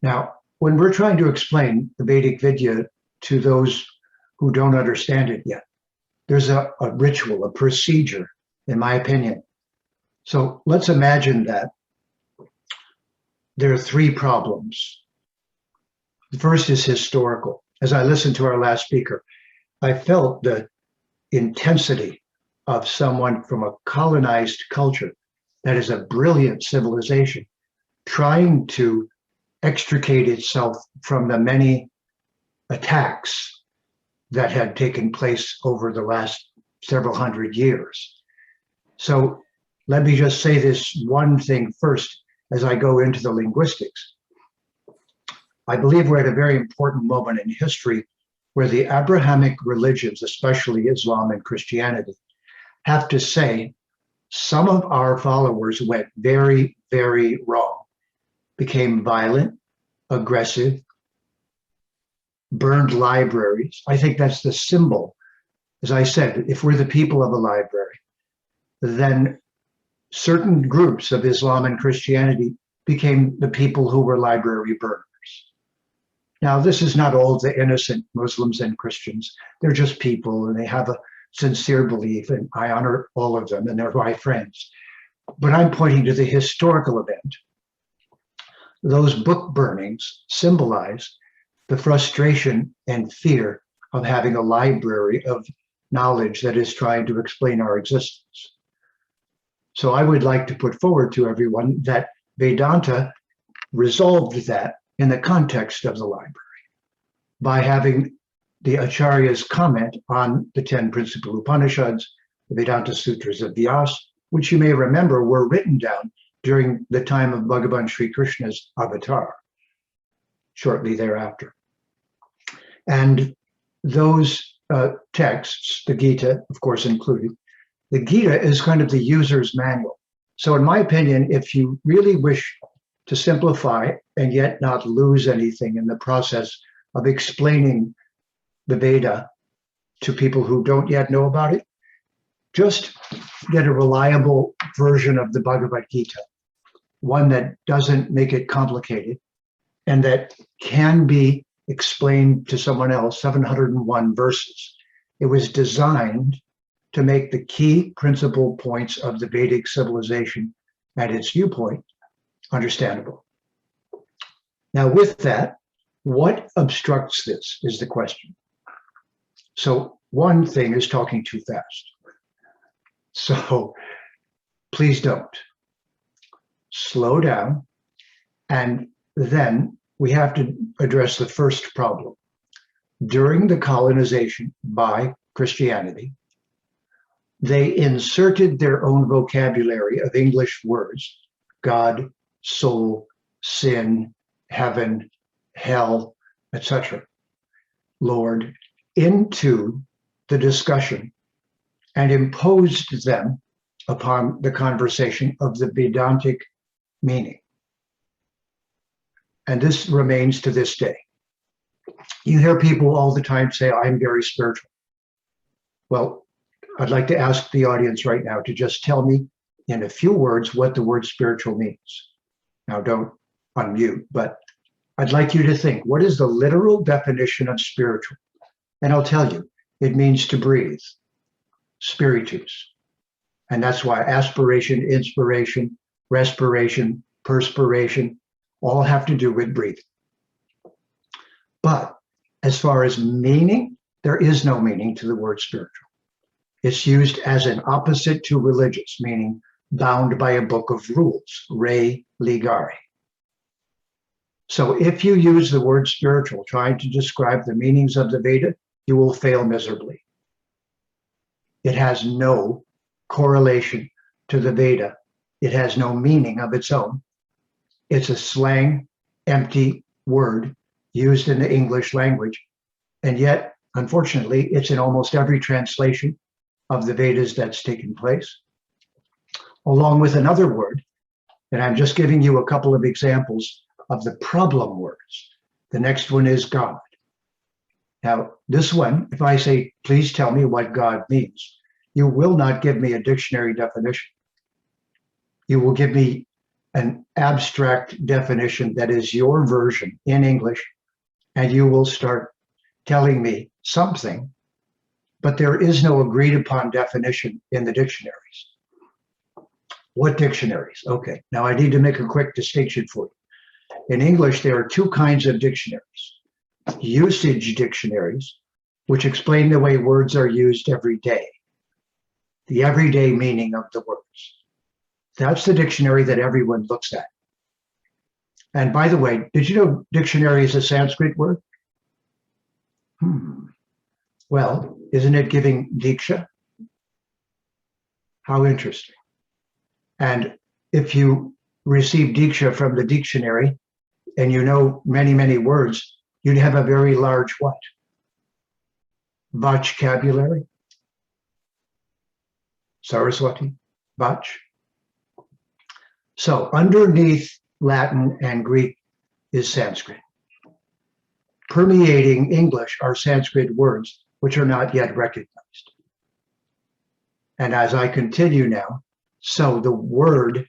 Now, when we're trying to explain the Vedic Vidya to those who don't understand it yet, there's a ritual, a procedure, in my opinion. So let's imagine that there are 3 problems. The first is historical. As I listened to our last speaker, I felt the intensity of someone from a colonized culture that is a brilliant civilization trying to extricate itself from the many attacks that had taken place over the last several hundred years. So let me just say this one thing first as I go into the linguistics. I believe we're at a very important moment in history where the Abrahamic religions, especially Islam and Christianity, have to say some of our followers went very, very wrong, became violent, aggressive, burned libraries. I think that's the symbol. As I said, if we're the people of a library, then certain groups of Islam and Christianity became the people who were library burners. Now, this is not all the innocent Muslims and Christians. They're just people and they have a sincere belief, and I honor all of them and they're my friends. But I'm pointing to the historical event. Those book burnings symbolize the frustration and fear of having a library of knowledge that is trying to explain our existence. So I would like to put forward to everyone that Vedanta resolved that in the context of the library by having the Acharya's comment on the 10 principal Upanishads, the Vedanta Sutras of Vyasa, which you may remember were written down during the time of Bhagavan Sri Krishna's avatar, shortly thereafter. And those texts, the Gita, of course, included, the Gita is kind of the user's manual. So in my opinion, if you really wish to simplify and yet not lose anything in the process of explaining the Veda to people who don't yet know about it, just get a reliable version of the Bhagavad Gita, one that doesn't make it complicated and that can be explained to someone else, 701 verses. It was designed to make the key principal points of the Vedic civilization and its viewpoint understandable. Now with that, what obstructs this is the question. So one thing is talking too fast. So please don't. Slow down. And then we have to address the first problem. During the colonization by Christianity, they inserted their own vocabulary of English words, God, soul, sin, heaven, hell, etc., Lord, into the discussion and imposed them upon the conversation of the Vedantic meaning. And this remains to this day. You hear people all the time say, I'm very spiritual. Well, I'd like to ask the audience right now to just tell me in a few words what the word spiritual means. Now, don't unmute, but I'd like you to think, what is the literal definition of spiritual? And I'll tell you, it means to breathe, spiritus. And that's why aspiration, inspiration, respiration, perspiration, all have to do with breathing. But as far as meaning, there is no meaning to the word spiritual. It's used as an opposite to religious, meaning bound by a book of rules, re ligare. So if you use the word spiritual trying to describe the meanings of the Veda, you will fail miserably. It has no correlation to the Veda. It has no meaning of its own. It's a slang, empty word used in the English language. And yet, unfortunately, it's in almost every translation of the Vedas that's taken place, along with another word. And I'm just giving you a couple of examples of the problem words. The next one is God. Now, this one, if I say, please tell me what God means, you will not give me a dictionary definition. You will give me an abstract definition that is your version in English, and you will start telling me something, but there is no agreed upon definition in the dictionaries. What dictionaries? Okay, now I need to make a quick distinction for you. In English, there are two kinds of dictionaries. Usage dictionaries, which explain the way words are used every day, the everyday meaning of the words. That's the dictionary that everyone looks at. And by the way, did you know dictionary is a Sanskrit word? Well, isn't it giving diksha? How interesting. And if you receive diksha from the dictionary, and you know many, many words, you'd have a very large what? Vocabulary? Saraswati? Vach? So underneath Latin and Greek is Sanskrit. Permeating English are Sanskrit words which are not yet recognized. And as I continue now, so the word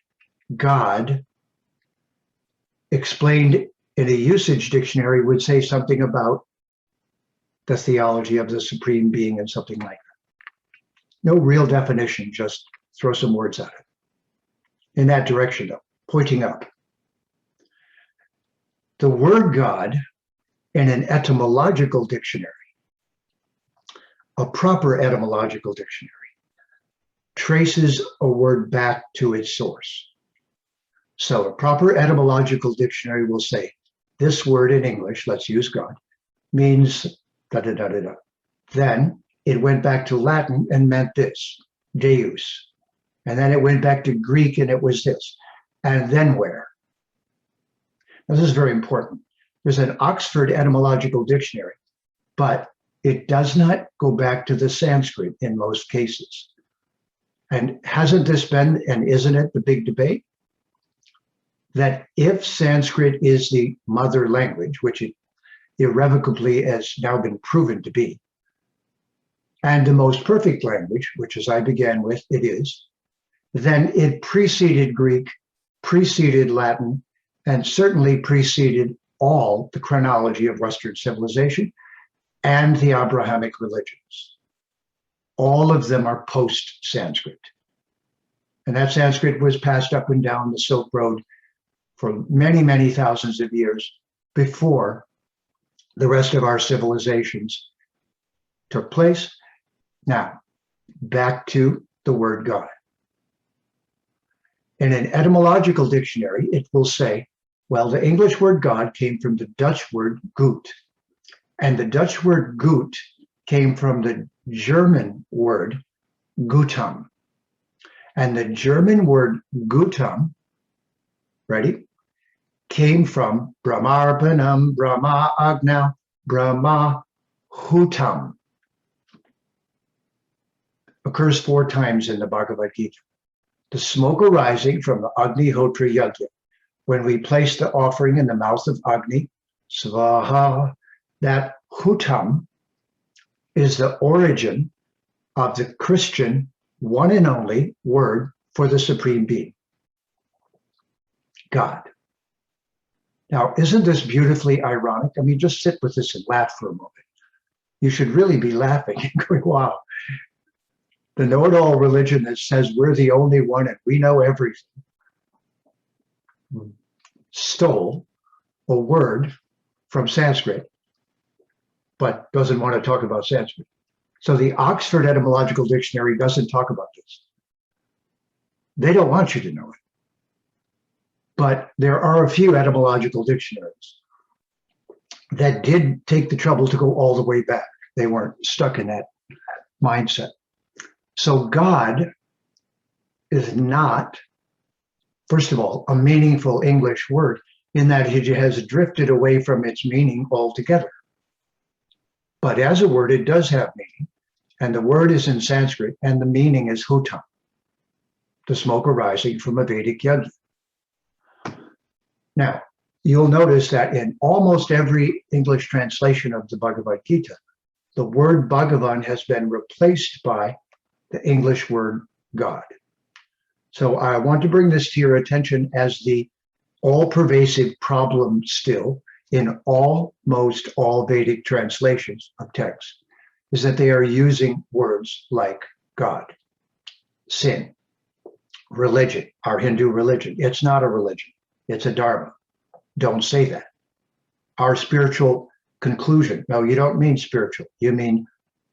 God explained in a usage dictionary would say something about the theology of the supreme being and something like that. No real definition, just throw some words at it. In that direction though, pointing up. The word God in an etymological dictionary, a proper etymological dictionary, traces a word back to its source. So a proper etymological dictionary will say, this word in English, let's use God, means da-da-da-da-da. Then it went back to Latin and meant this, Deus. And then it went back to Greek and it was this. And then where? Now this is very important. There's an Oxford etymological dictionary, but it does not go back to the Sanskrit in most cases. And hasn't this been, and isn't it the big debate? That if Sanskrit is the mother language, which it irrevocably has now been proven to be, and the most perfect language, which as I began with, it is, then it preceded Greek, preceded Latin, and certainly preceded all the chronology of Western civilization and the Abrahamic religions. All of them are post-Sanskrit. And that Sanskrit was passed up and down the Silk Road for many, many thousands of years before the rest of our civilizations took place. Now, back to the word God. In an etymological dictionary, it will say, well, the English word God came from the Dutch word gut. And the Dutch word gut came from the German word Gutam. And the German word Gutam, ready, came from Brahmarpanam, Brahma Agna, Brahma Hutam. Occurs 4 times in the Bhagavad Gita. The smoke arising from the Agnihotra Yajna. When we place the offering in the mouth of Agni, Svaha, that Hutam is the origin of the Christian one and only word for the Supreme Being, God. Now, isn't this beautifully ironic? I mean, just sit with this and laugh for a moment. You should really be laughing and going, wow. The know-it-all religion that says we're the only one and we know everything stole a word from Sanskrit, but doesn't want to talk about Sanskrit. So the Oxford Etymological Dictionary doesn't talk about this. They don't want you to know it. But there are a few etymological dictionaries that did take the trouble to go all the way back. They weren't stuck in that mindset. So God is not, first of all, a meaningful English word in that it has drifted away from its meaning altogether. But as a word, it does have meaning. And the word is in Sanskrit, and the meaning is hutam, the smoke arising from a Vedic yajna. Now, you'll notice that in almost every English translation of the Bhagavad Gita, the word Bhagavan has been replaced by the English word God. So I want to bring this to your attention as the all-pervasive problem still in almost all Vedic translations of text is that they are using words like God, sin, religion, our Hindu religion. It's not a religion, it's a dharma. Don't say that. Our spiritual conclusion. No, you don't mean spiritual. You mean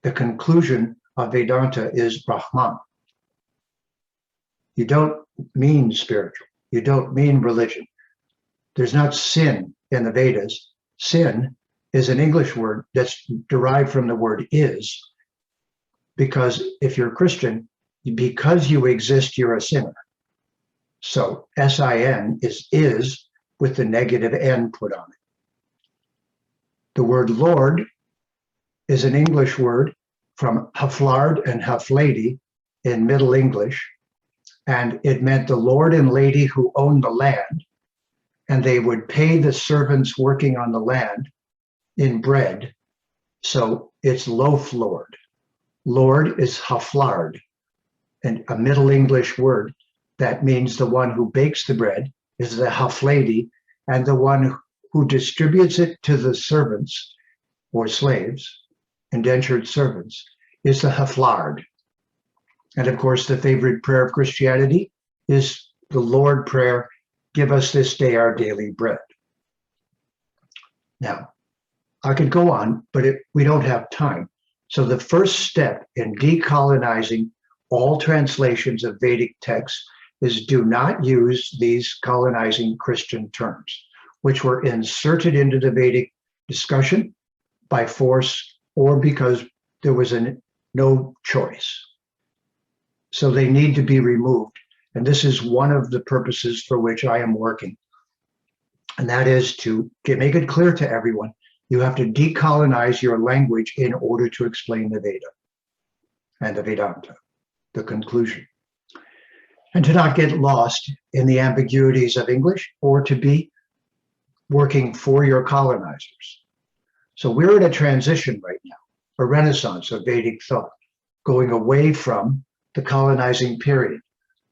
the conclusion of Vedanta is Brahman. You don't mean spiritual. You don't mean religion. There's not sin in the Vedas. Sin is an English word that's derived from the word is, because if you're a Christian, because you exist, you're a sinner. So S-I-N is with the negative N put on it. The word Lord is an English word from Haflard and Haflady in Middle English, and it meant the lord and lady who owned the land, and they would pay the servants working on the land in bread. So it's loaf lord. Lord is Haflard, and a Middle English word that means the one who bakes the bread is the Haflady, and the one who distributes it to the servants or slaves, indentured servants, is the Haflard. And of course, the favorite prayer of Christianity is the Lord prayer, give us this day our daily bread. Now, I could go on, but we don't have time. So the first step in decolonizing all translations of Vedic texts is do not use these colonizing Christian terms, which were inserted into the Vedic discussion by force or because there was no choice. So they need to be removed. And this is one of the purposes for which I am working. And that is to make it clear to everyone, you have to decolonize your language in order to explain the Veda and the Vedanta, the conclusion. And to not get lost in the ambiguities of English or to be working for your colonizers. So we're in a transition right now, a renaissance of Vedic thought, going away from the colonizing period.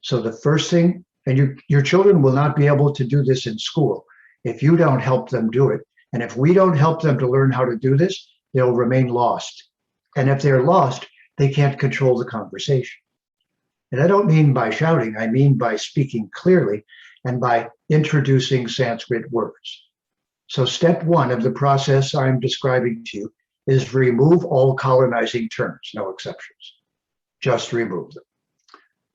So the first thing, and your children will not be able to do this in school if you don't help them do it. And if we don't help them to learn how to do this, they'll remain lost. And if they're lost, they can't control the conversation. And I don't mean by shouting, I mean by speaking clearly and by introducing Sanskrit words. So step one of the process I'm describing to you is remove all colonizing terms, no exceptions. Just remove them.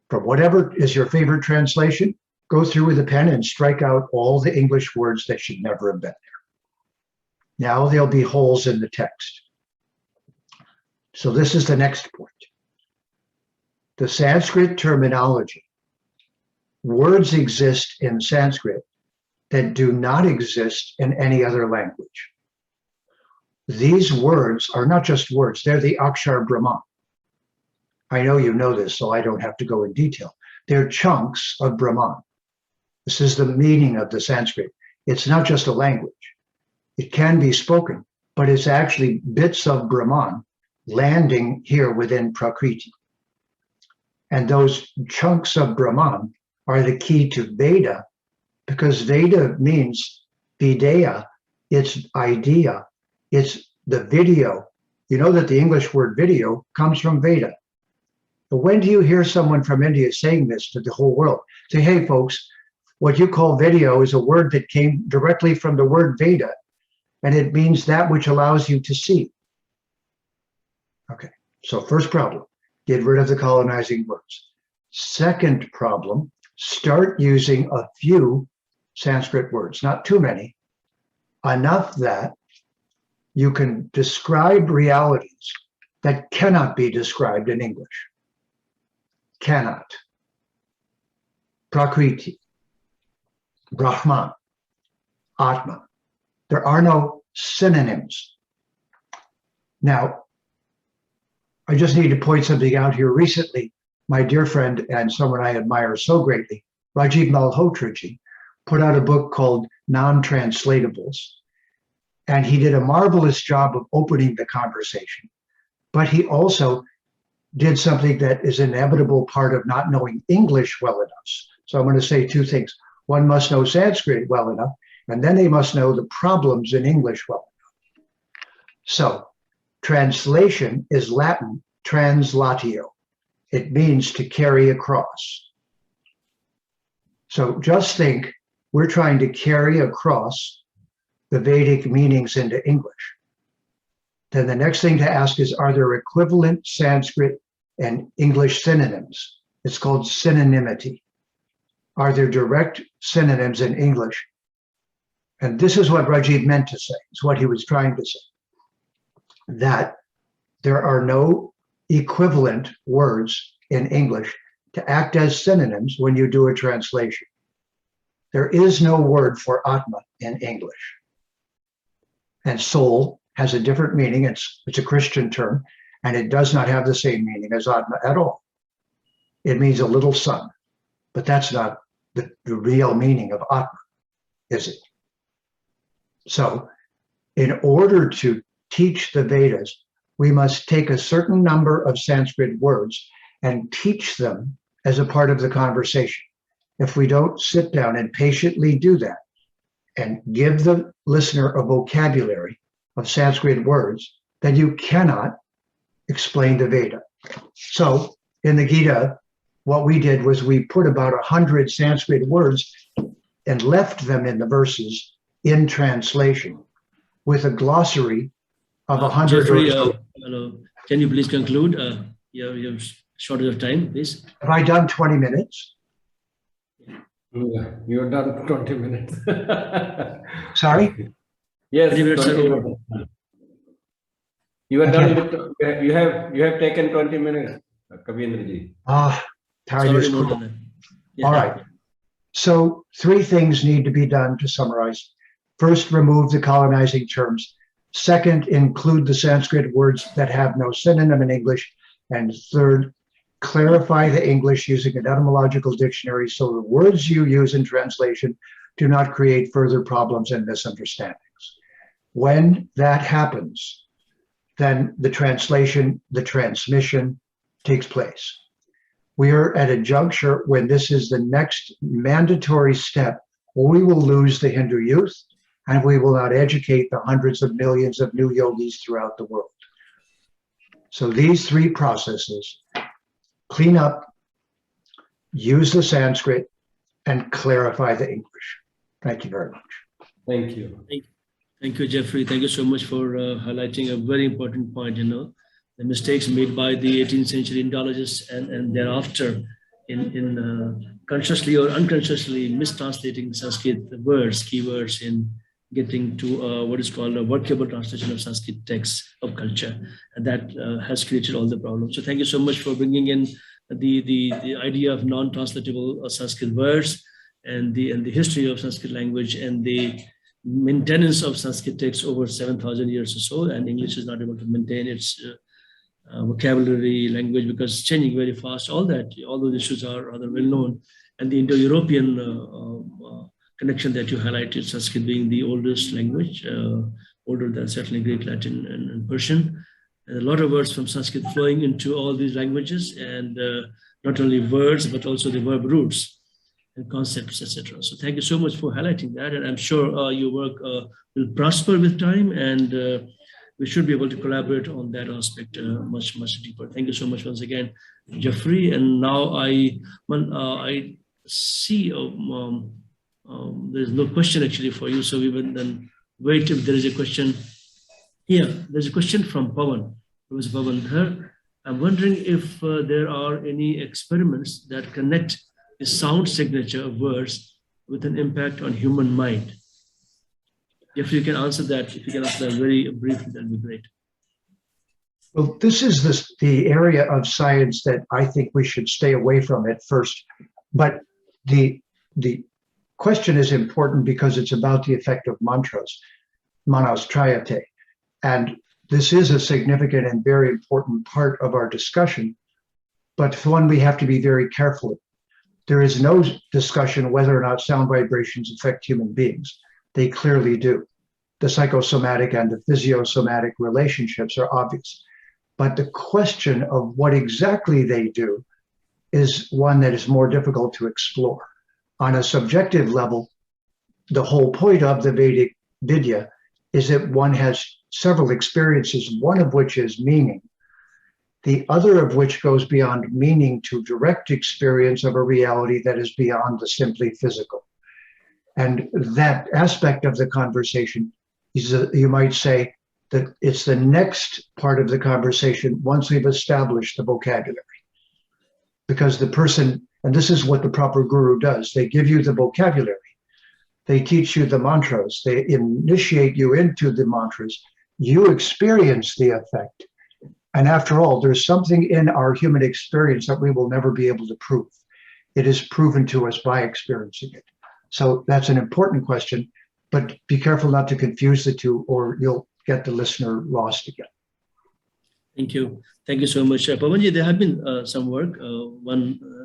From whatever is your favorite translation, go through with a pen and strike out all the English words that should never have been there. Now there'll be holes in the text. So this is the next point. The Sanskrit terminology. Words exist in Sanskrit that do not exist in any other language. These words are not just words, they're the Akshar Brahman. I know you know this, so I don't have to go in detail. They're chunks of Brahman. This is the meaning of the Sanskrit. It's not just a language. It can be spoken, but it's actually bits of Brahman landing here within Prakriti. And those chunks of Brahman are the key to Veda, because Veda means Videya, it's idea, it's the video. You know that the English word video comes from Veda. But when do you hear someone from India saying this to the whole world? Say, hey folks, what you call video is a word that came directly from the word Veda, and it means that which allows you to see. Okay, so first problem, get rid of the colonizing words. Second problem, start using a few Sanskrit words, not too many, enough that you can describe realities that cannot be described in English. Cannot. Prakriti, Brahman, Atma. There are no synonyms. Now, I just need to point something out here. Recently, my dear friend and someone I admire so greatly, Rajiv Malhotraji, put out a book called Non-Translatables. And he did a marvelous job of opening the conversation. But he also did something that is an inevitable part of not knowing English well enough. So I'm going to say two things. One must know Sanskrit well enough, and then they must know the problems in English well enough. So translation is Latin, translatio. It means to carry across. So just think, we're trying to carry across the Vedic meanings into English. Then the next thing to ask is, are there equivalent Sanskrit and English synonyms? It's called synonymity. Are there direct synonyms in English? And this is what Rajiv meant to say, it's what he was trying to say, that there are no equivalent words in English to act as synonyms when you do a translation. There is no word for Atma in English. And soul has a different meaning. It's a Christian term, and it does not have the same meaning as Atma at all. It means a little son, but that's not the real meaning of Atma, is it? So in order to teach the Vedas, we must take a certain number of Sanskrit words and teach them as a part of the conversation. If we don't sit down and patiently do that and give the listener a vocabulary of Sanskrit words, then you cannot explain the Veda. So in the Gita, what we did was we put about 100 Sanskrit words and left them in the verses in translation with a glossary of 100 Jeffrey, or so. hello. Can you please conclude? You have shortage of time, please. Have I done 20 minutes? Yeah, you're done 20 minutes. Sorry? Yes, 20 minutes 20 are over. minutes. You are done with, you have taken 20 minutes, Kavindraji. Ah, time Sorry, is more cruel. than that. Yeah. All right. So 3 things need to be done to summarize. First, remove the colonizing terms. Second, include the Sanskrit words that have no synonym in English. And third, clarify the English using an etymological dictionary so the words you use in translation do not create further problems and misunderstandings. When that happens, then the translation, the transmission takes place. We are at a juncture when this is the next mandatory step, or we will lose the Hindu youth and we will not educate the hundreds of millions of new yogis throughout the world. So these 3 processes, clean up, use the Sanskrit, and clarify the English. Thank you very much. Thank you. Thank you, Jeffrey. Thank you so much for highlighting a very important point, the mistakes made by the 18th century Indologists and thereafter in consciously or unconsciously mistranslating Sanskrit words, keywords in getting to what is called a workable translation of Sanskrit texts of culture. And that has created all the problems. So thank you so much for bringing in the idea of non-translatable Sanskrit words and the history of Sanskrit language and the maintenance of Sanskrit texts over 7,000 years or so. And English is not able to maintain its vocabulary, language, because it's changing very fast. All those issues are rather well known. And the Indo-European connection that you highlighted, Sanskrit being the oldest language, older than certainly Greek, Latin, and Persian. And a lot of words from Sanskrit flowing into all these languages, and not only words, but also the verb roots and concepts, etc. So thank you so much for highlighting that. And I'm sure your work will prosper with time, and we should be able to collaborate on that aspect much, much deeper. Thank you so much once again, Jeffrey. And now I see there's no question actually for you. So we will then wait if there is a question. Here, there's a question from Pawan. It was Pawan Dhar. I'm wondering if there are any experiments that connect the sound signature of words with an impact on human mind. If you can answer that, if you can answer that very briefly, that'd be great. Well, this is the area of science that I think we should stay away from at first. But the question is important because it's about the effect of mantras, manas trayate. And this is a significant and very important part of our discussion, but one we have to be very careful. There is no discussion whether or not sound vibrations affect human beings. They clearly do. The psychosomatic and the physiosomatic relationships are obvious. But the question of what exactly they do is one that is more difficult to explore. On a subjective level, the whole point of the Vedic Vidya is that one has several experiences, one of which is meaning, the other of which goes beyond meaning to direct experience of a reality that is beyond the simply physical. And that aspect of the conversation is, you might say, that it's the next part of the conversation once we've established the vocabulary. Because the person, and this is what the proper guru does, they give you the vocabulary, they teach you the mantras, they initiate you into the mantras, you experience the effect. And after all, there's something in our human experience that we will never be able to prove. It is proven to us by experiencing it. So that's an important question, but be careful not to confuse the two or you'll get the listener lost again. Thank you. Thank you so much. Pawanji, there have been some work.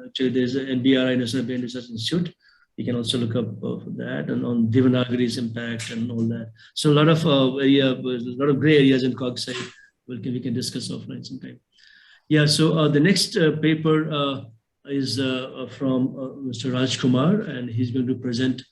Actually, there's an NBRI, National Brain Research Institute. You can also look up for that and on Devanagari's impact and all that. So a lot of gray areas in CogSci. We can discuss offline sometime. Yeah. So the next paper is from Mr. Raj Kumar, and he's going to present